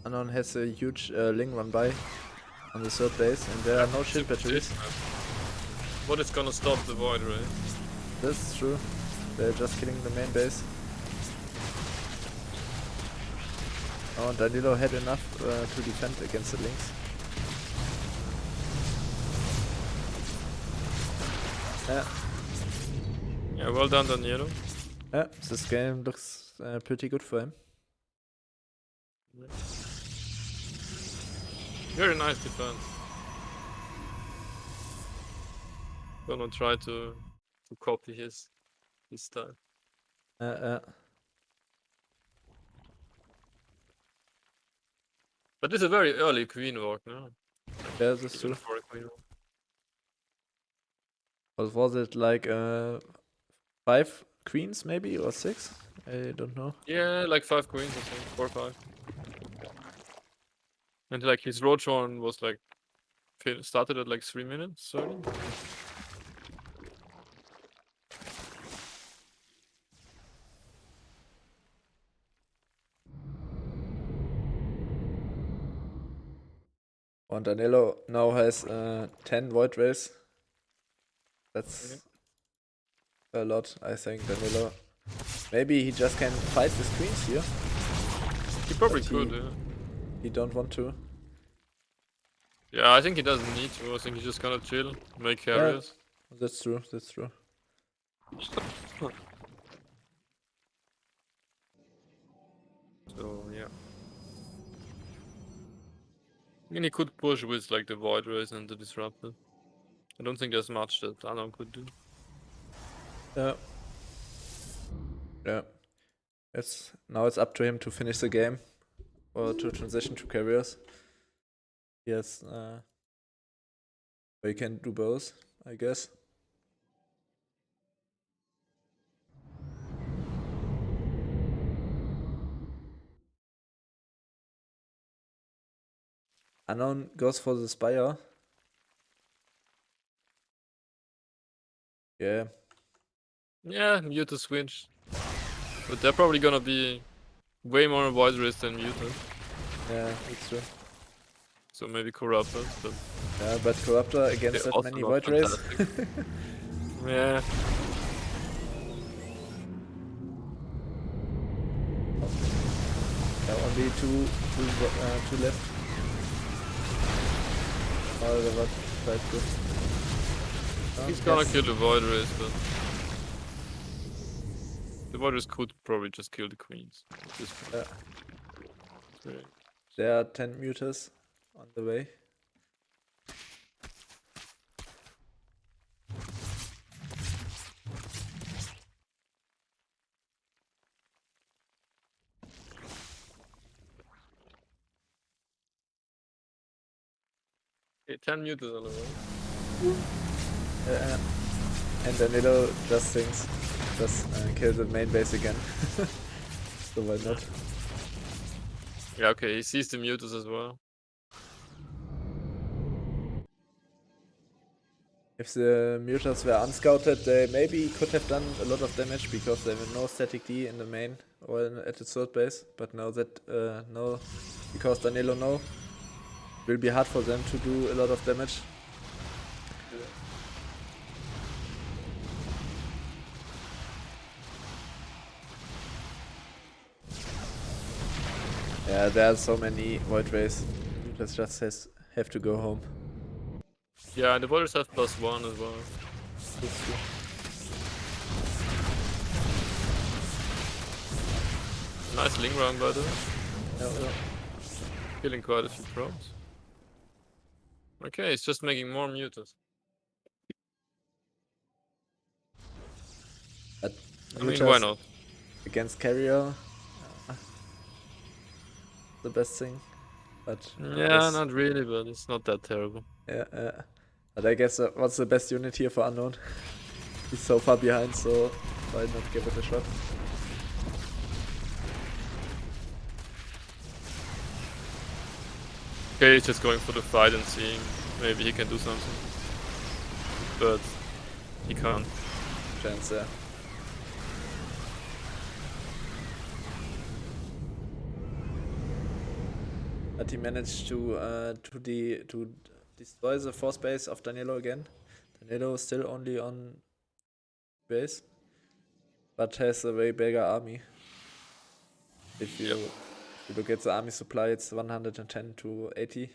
Unknown has a huge Ling run by on the third base, and there are no shield batteries. What is gonna stop the Void Ray? That's true. They're just killing the main base. Oh, Daniello had enough to defend against the Lynx. Yeah. Yeah, well done, Daniello. Yeah, this game looks pretty good for him. Very nice defense. Gonna try to copy his style. But this is a very early queen walk, no? Yeah, that's Even true. for a queen walk. What was it, like 5 queens maybe, or 6? I don't know. Yeah, like 5 queens, I think. 4 or 5. And like his Ro8 was like started at like 3 minutes 30. And Daniello now has 10 void rays. That's a lot, I think. Daniello, maybe he just can fight his queens here. He probably But could, yeah. He don't want to. Yeah, I think he doesn't need to. I think he's just gonna chill, make carriers. Yeah, that's true. That's true. So yeah. I mean, he could push with like the void rays and the disruptor. I don't think there's much that Anon could do. Yeah. Yeah. Now it's up to him to finish the game or to transition to carriers. Yes. He can do both, I guess. Anon goes for the Spire. Yeah. Yeah, Muta switch. But they're probably gonna be way more void rays than Muta. Yeah, that's true. So maybe Corruptors, but Yeah, but Corruptor against they're that also many not void rays. fantastic. Yeah. Yeah, only two left. Oh, that was quite good. He's gonna kill the void rays, but the void rays could probably just kill the queens. Yeah. Great. There are 10 mutas on the way. Okay, 10 mutas on the way. And Daniello just thinks, just kill the main base again. So why not? Yeah, okay, he sees the mutas as well. If the mutas were unscouted, they maybe could have done a lot of damage because there were no static D in the main or at the third base. But now that no, because Daniello know, it will be hard for them to do a lot of damage. Yeah, there are so many void rays. Mutas just have to go home. Yeah, and the void rays have +1 as well. That's true. Nice Ling run, by the way. Yeah. Killing quite a few probes. Okay, it's just making more mutas. But I mean, why mutas not? against carrier, the best thing. But Yeah, not really, but it's not that terrible. yeah. But I guess what's the best unit here for Unknown? He's so far behind, so why not give it a shot? Okay, he's just going for the fight and seeing maybe he can do something. But he can't. Chance there. But he managed to destroy the force base of Daniello again. Daniello is still only on base. but has a way bigger army. If you look at the army supply, it's 110 to 80.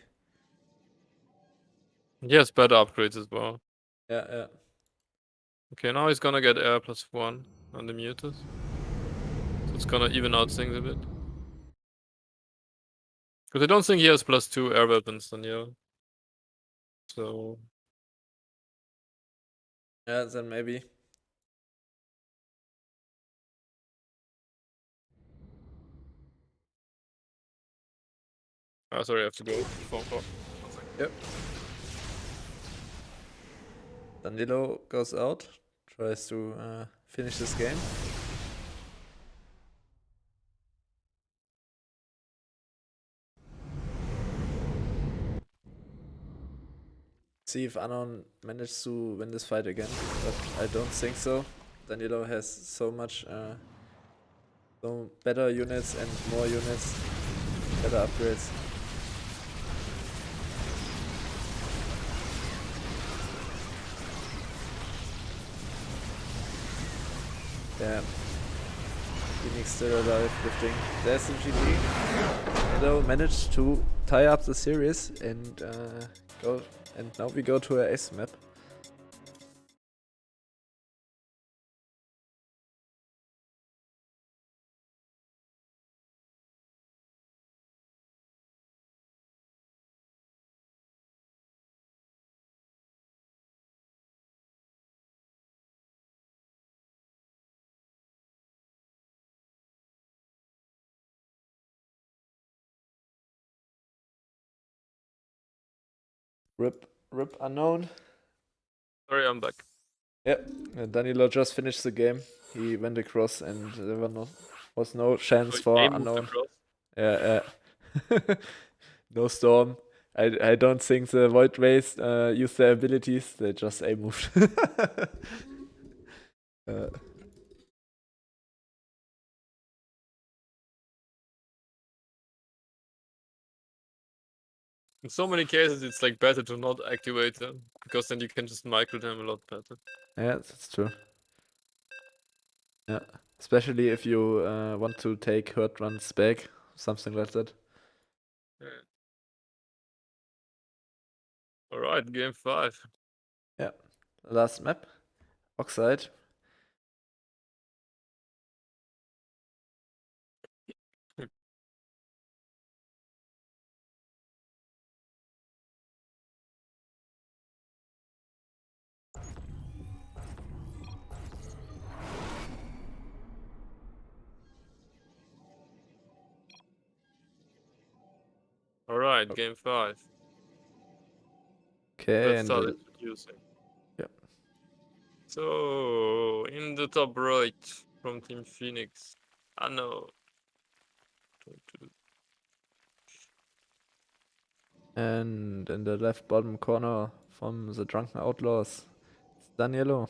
He has better upgrades as well. Yeah. Okay, now he's gonna get air +1 on the mutas. So it's gonna even out things a bit. Because I don't think he has +2 air weapons, Daniello. So Yeah, then maybe. sorry, I have to go. Phone call. Yep. Danilo goes out, tries to finish this game. See if Anon manages to win this fight again, but I don't think so. Danilo has so much, so better units and more units, better upgrades. Yeah. Phoenix still alive, lifting the SMGG. Danilo managed to tie up the series and go. And now we go to a ace map. Rip unknown. Sorry, I'm back. Yep, Danilo just finished the game. He went across and there was no chance for They moved unknown. across. Yeah. No storm. I don't think the Void Race used their abilities. They just A moved. In so many cases, it's like better to not activate them, because then you can just micro them a lot better. Yeah, that's true. Yeah, especially if you want to take hurt runs back, something like that. Yeah. Alright, game 5. Yeah, last map, Oxide. Alright, game 5. Okay, Let's and start introducing. yeah. So, in the top right from Team Phoenix, I know. And in the left bottom corner from the Drunken Outlaws, it's Daniello.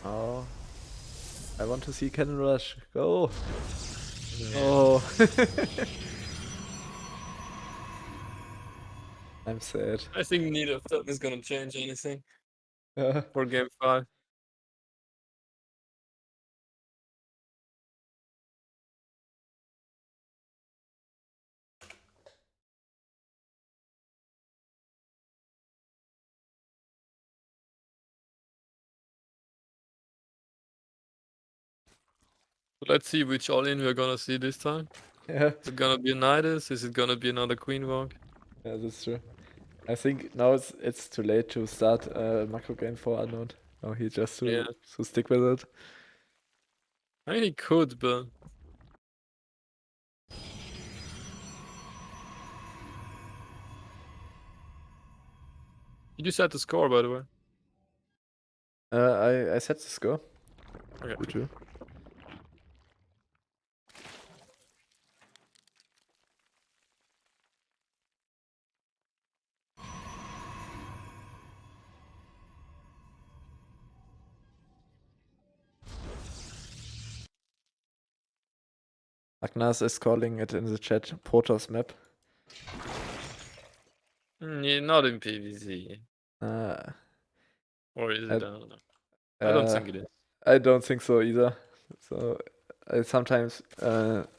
Oh, I want to see Cannon Rush. Go! Oh, I'm sad. I think neither of them is gonna change anything Yeah. for game 5. Let's see which all-in we're gonna see this time. Yeah, Is it gonna be a Nidus? Is it gonna be another Queen Walk? yeah, that's true. I think now it's too late to start macro game for Unknown. Now he just Yeah. to stick with it. I mean, he could, but did you set the score, by the way? I set the score. Okay. 2-2. Agnes is calling it in the chat Porter's map. Yeah, not in PvZ. Uh, Or is I, it? I don't know. I don't uh, think it is. I don't think so either. So I sometimes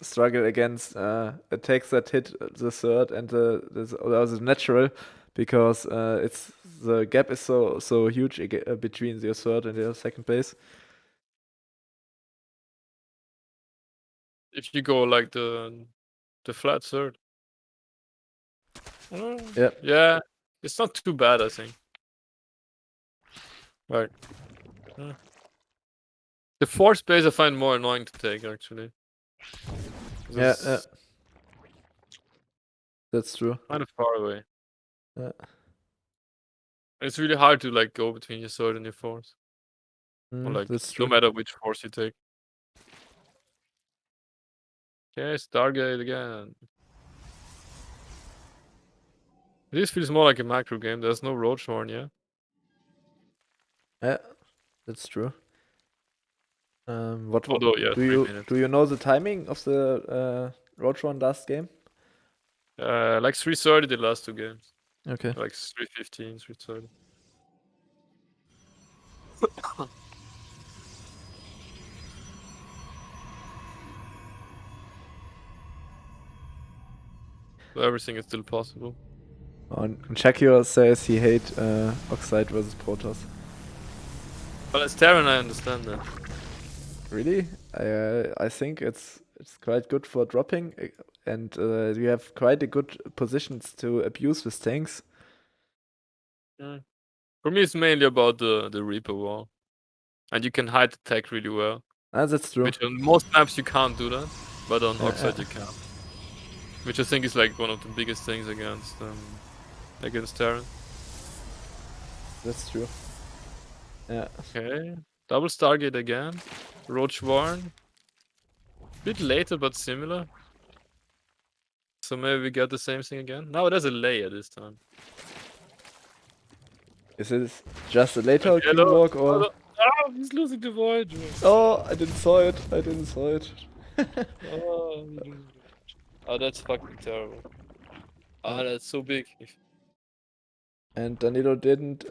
struggle against attacks that hit the third and the natural, because it's the gap is so huge between your third and your second base. If you go like the flat third. Yeah. Yeah, it's not too bad, I think. Right. The fourth base I find more annoying to take, actually. Yeah, that's true. Kind of far away. Yeah. It's really hard to like go between your third and your fourth. Or like, That's no true. matter which force you take. Okay, Stargate again. This feels more like a macro game. There's no Roach Horn, yeah? Yeah, that's true. What Although, yeah, do 3 you minutes. do you know the timing of the Roach last game? Like 3:30 the last 2 games. Okay. Like 3:15, 3:30. So everything is still possible. And Shakio says he hate Oxide versus Protoss. But as Terran, I understand that. Really? I think it's quite good for dropping, and you have quite a good positions to abuse with tanks. For me, it's mainly about the Reaper wall. And you can hide the tech really well. Ah, that's true. Which on most maps you can't do that, but on Yeah, Oxide yeah. you can. Which I think is like one of the biggest things against Terran. That's true. Yeah. Okay. Double Stargate again. Roach Warren. Bit later but similar. So maybe we get the same thing again. Now there's a layer this time. Is this just a later green Daniello. walk or? Oh, ah, he's losing the void. Oh, I didn't saw it. I didn't saw it. Oh, that's fucking terrible. Ah, that's so big. And Danilo didn't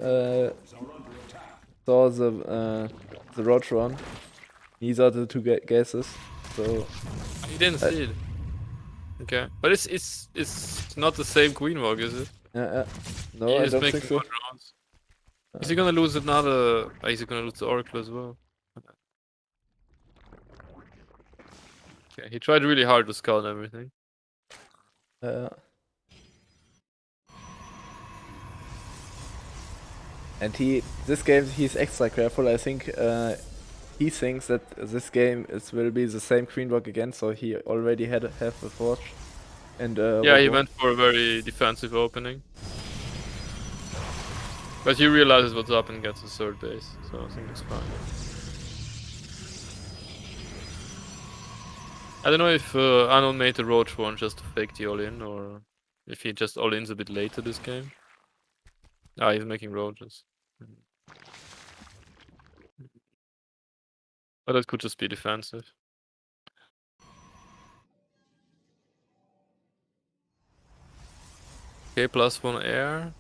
saw the Roach run. These are the two guesses. So He didn't see it. Okay, but it's not the same Queen Walk, is it? no, He I is don't making think so. more rounds. Is he gonna lose another? Is he gonna lose the Oracle as well? Okay, he tried really hard to scout everything. And this game he's extra careful. I think he thinks that this game will be the same Queen Walk again, so he already have a forge. And Yeah, he went for a very defensive opening. But he realizes what's up and gets the third base, so I think it's fine. I don't know if Anon made the Roach one just to fake the all-in, or if he just all-ins a bit later this game. Ah, he's making Roaches. But that could just be defensive. Okay, +1 air.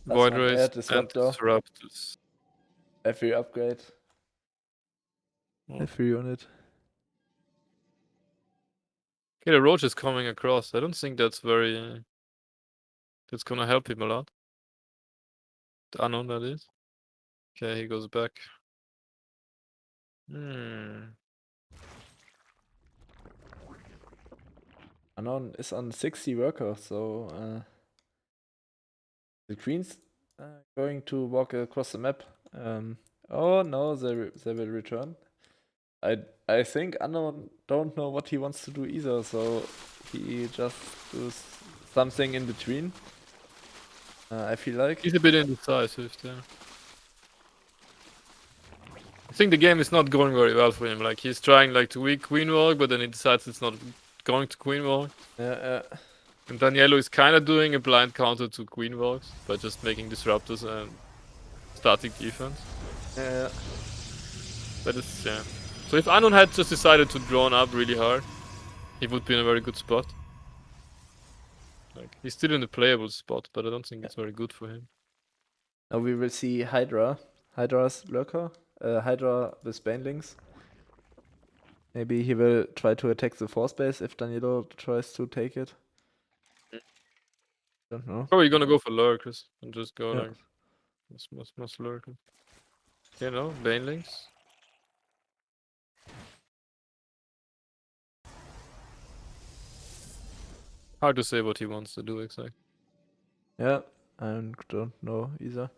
Void Race and Disruptors. Every upgrade. Every unit. Okay, the Roach is coming across. I don't think that's very... that's gonna help him a lot. The Unknown, that is. Okay, he goes back. Unknown is on 60 worker, so the Queen's going to walk across the map. Oh no, they will return. I think Unknown don't know what he wants to do either, so he just does something in between. I feel like. He's a bit indecisive there. I think the game is not going very well for him. Like, he's trying like to weak Queen Walk, but then he decides it's not going to Queen Walk. And Daniello is kind of doing a blind counter to Queen Walks by just making Disruptors and starting defense. But it's, yeah. So if Anon had just decided to drone up really hard, he would be in a very good spot. Like, he's still in the playable spot, but I don't think it's very good for him. Now we will see Hydra. Hydra's lurker. Hydra with Banelings. Maybe he will try to attack the force base if Daniello tries to take it. Don't know. Probably gonna go for lurkers and just go Yeah. like must lurker. You know, banelings. Hard to say what he wants to do exactly. Yeah, I don't know either.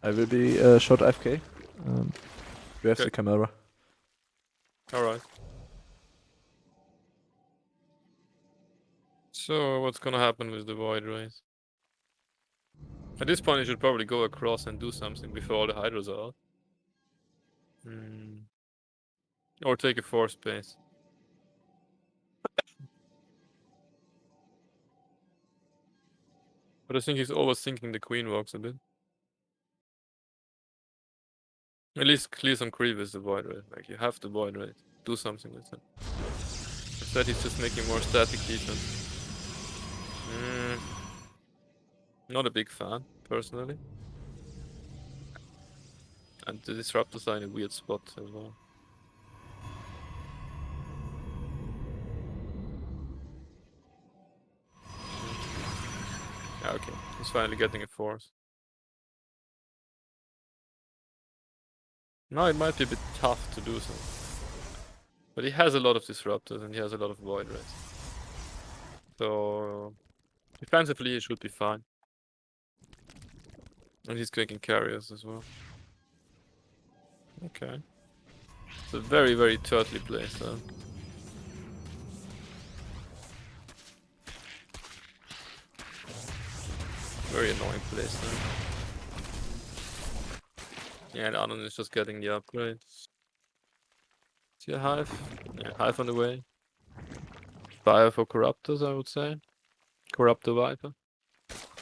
I will be short AFK. You have Okay. the camera. Alright. So what's gonna happen with the void race? At this point, you should probably go across and do something before all the hydras are out. Or take a force base. But I think he's overthinking the queen walks a bit. At least clear some creep with the void race. Like, you have the void race. Do something with it. Instead, he's just making more static defense. Not a big fan, personally. And the disruptors are in a weird spot as well. Yeah, okay. He's finally getting a force. Now it might be a bit tough to do so. But he has a lot of disruptors and he has a lot of void race. So defensively he should be fine. And he's taking carriers as well. Okay. It's a very, very turtly place though. Very annoying place though. Yeah, and Anon is just getting the upgrades. See a hive? Yeah, hive on the way. Fire for corruptors, I would say. Corruptor Viper.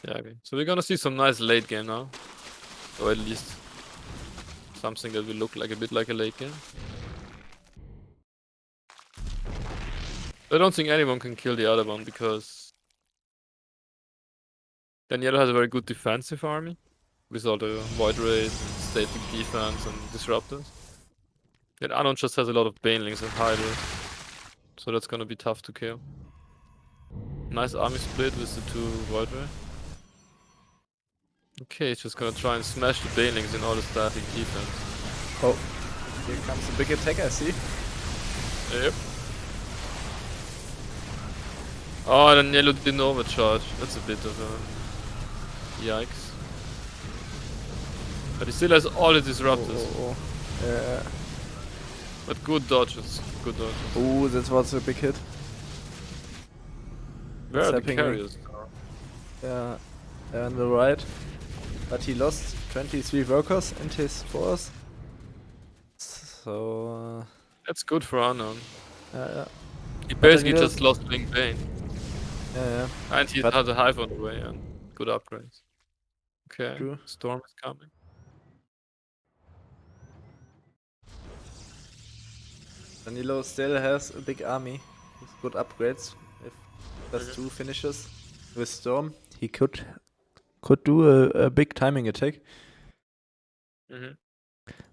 Yeah, okay. So we're gonna see some nice late game now. Or at least something that will look like a bit like a late game. I don't think anyone can kill the other one because Daniello has a very good defensive army with all the void rays and static defense and disruptors. And Anon just has a lot of banelings and hydras. So that's gonna be tough to kill. Nice army split with the two void ray. Okay, he's just gonna try and smash the banelings in all the static defense. Oh, here comes a big attack, I see. Yep. Oh, Daniello didn't overcharge. That's a bit of a yikes. But he still has all the disruptors. Yeah. But good dodges. Good dodges. Oh, that was a big hit. Where are the happening? carriers? Yeah, on the right. But he lost 23 workers and his force. So... That's good for Unknown. yeah. He But basically Daniello's- just lost Link Bane. Yeah. And he But- has a hive on the way and good upgrades. Okay, True. Storm is coming. Daniello still has a big army with good upgrades. If does 2 finishes with Storm, he could do a big timing attack.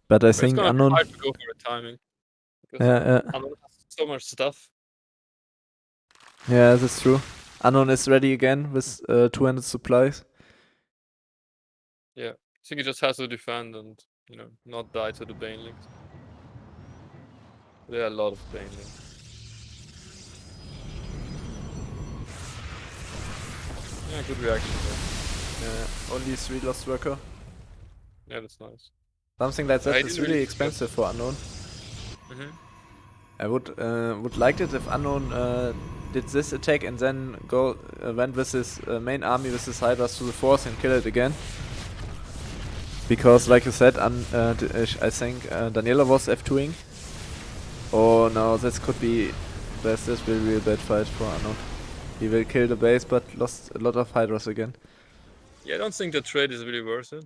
But I think it's gonna Unknown... be hard to go for a timing. Because Yeah, Unknown has so much stuff. yeah, that's true. Unknown is ready again with 200 supplies. Yeah. I think he just has to defend and, you know, not die to the banelings. There are a lot of banelings. Yeah, good reaction there. Only 3 lost worker. Yeah, that's nice. Something like that I is didn't really really expensive for Unknown. I would like it if Unknown did this attack and then went with his main army with his hydras to the force and kill it again. Because, like you said, I think Daniello was F2ing. Oh no, this could be... This will be a bad fight for Unknown. He will kill the base but lost a lot of hydras again. Yeah, I don't think the trade is really worth it.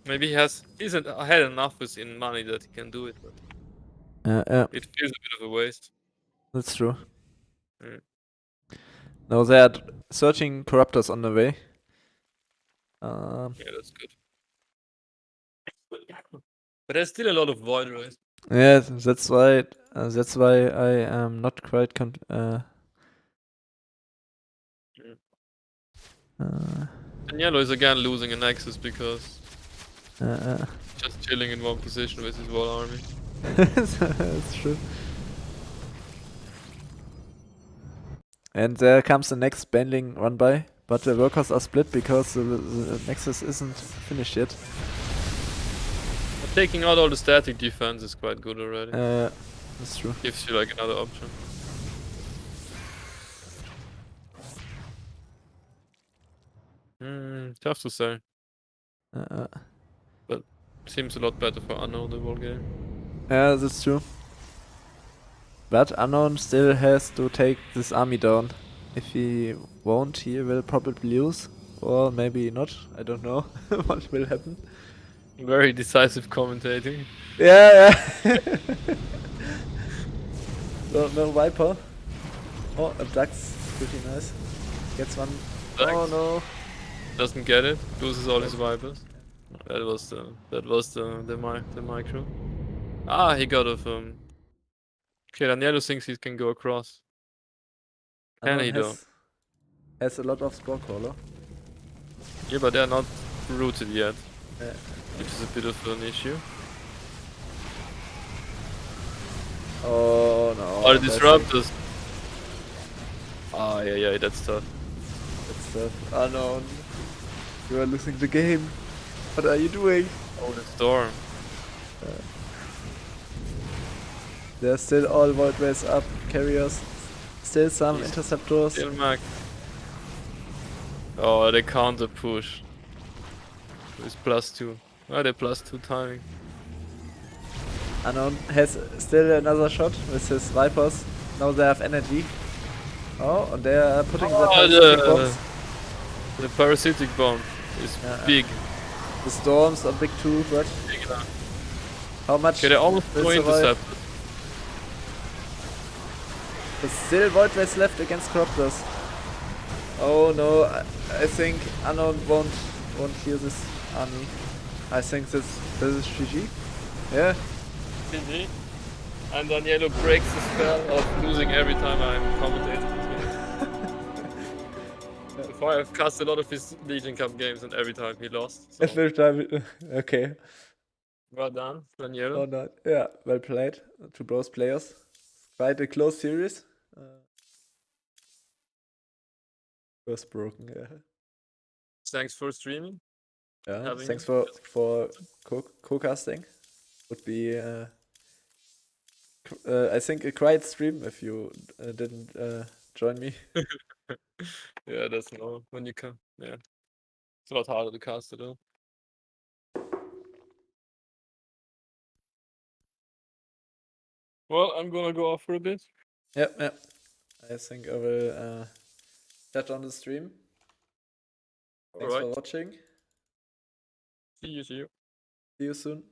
Maybe he's had enough within money that he can do it, but Yeah, it feels a bit of a waste. that's true. Mm. Now they are searching corruptors on the way. Yeah, that's good. But there's still a lot of void rays. Yeah, that's why. That's why I am not quite Daniello is again losing a nexus because uh, just chilling in one position with his wall army. That's true. And there comes the next banding run by, but the workers are split because the nexus isn't finished yet. But taking out all the static defense is quite good already. That's true. Gives you like another option. Tough to say. But seems a lot better for Unknown the whole game. Yeah, that's true. But Unknown still has to take this army down. If he won't, he will probably lose. Or maybe not. I don't know what will happen. Very decisive commentating. Yeah. No Viper. Oh, a Duck's pretty nice. Gets one. Ducks. Oh no. Doesn't get it. Loses all his Vipers. That was the micro. Ah, he got of Okay, Daniello thinks he can go across. Can Unknown he though? has a lot of Spore Crawler. Yeah, but they're not rooted yet, Yeah. which is a bit of an issue. Oh no. Oh, the disruptors. Ah, yeah, that's tough. That's tough. Unknown. You are losing the game. What are you doing? Oh, the storm. There's still all void rays up, carriers, still some He's interceptors. Still Mac. Oh, they counter push. With +2. Oh, they're +2 timing. Unknown has still another shot with his Vipers. Now they have energy. Oh, and they are putting the parasitic bombs. The parasitic bomb is big. The storms are big too, but Big enough. how much Okay, they almost will go survive? intercept. There's still void rays left against corruptors. Oh no, I think Unknown won't heal this army. I think this is GG. Yeah. GG. And Daniello breaks the spell of losing every time I'm commentating. So I've cast a lot of his Legion Cup games and every time he lost. So. Every time. Okay. Well done, Daniello. Oh no. Yeah, well played to both players. Quite a close series. Was broken, yeah. Thanks for streaming. Yeah, thanks for co-casting. Would be I think a quiet stream if you didn't join me. Yeah, that's normal when you come. Yeah, it's a lot harder to cast it though. Well, I'm gonna go off for a bit. Yep. I think I will shut on the stream. Thanks for watching. See you. See you soon.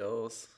Adios.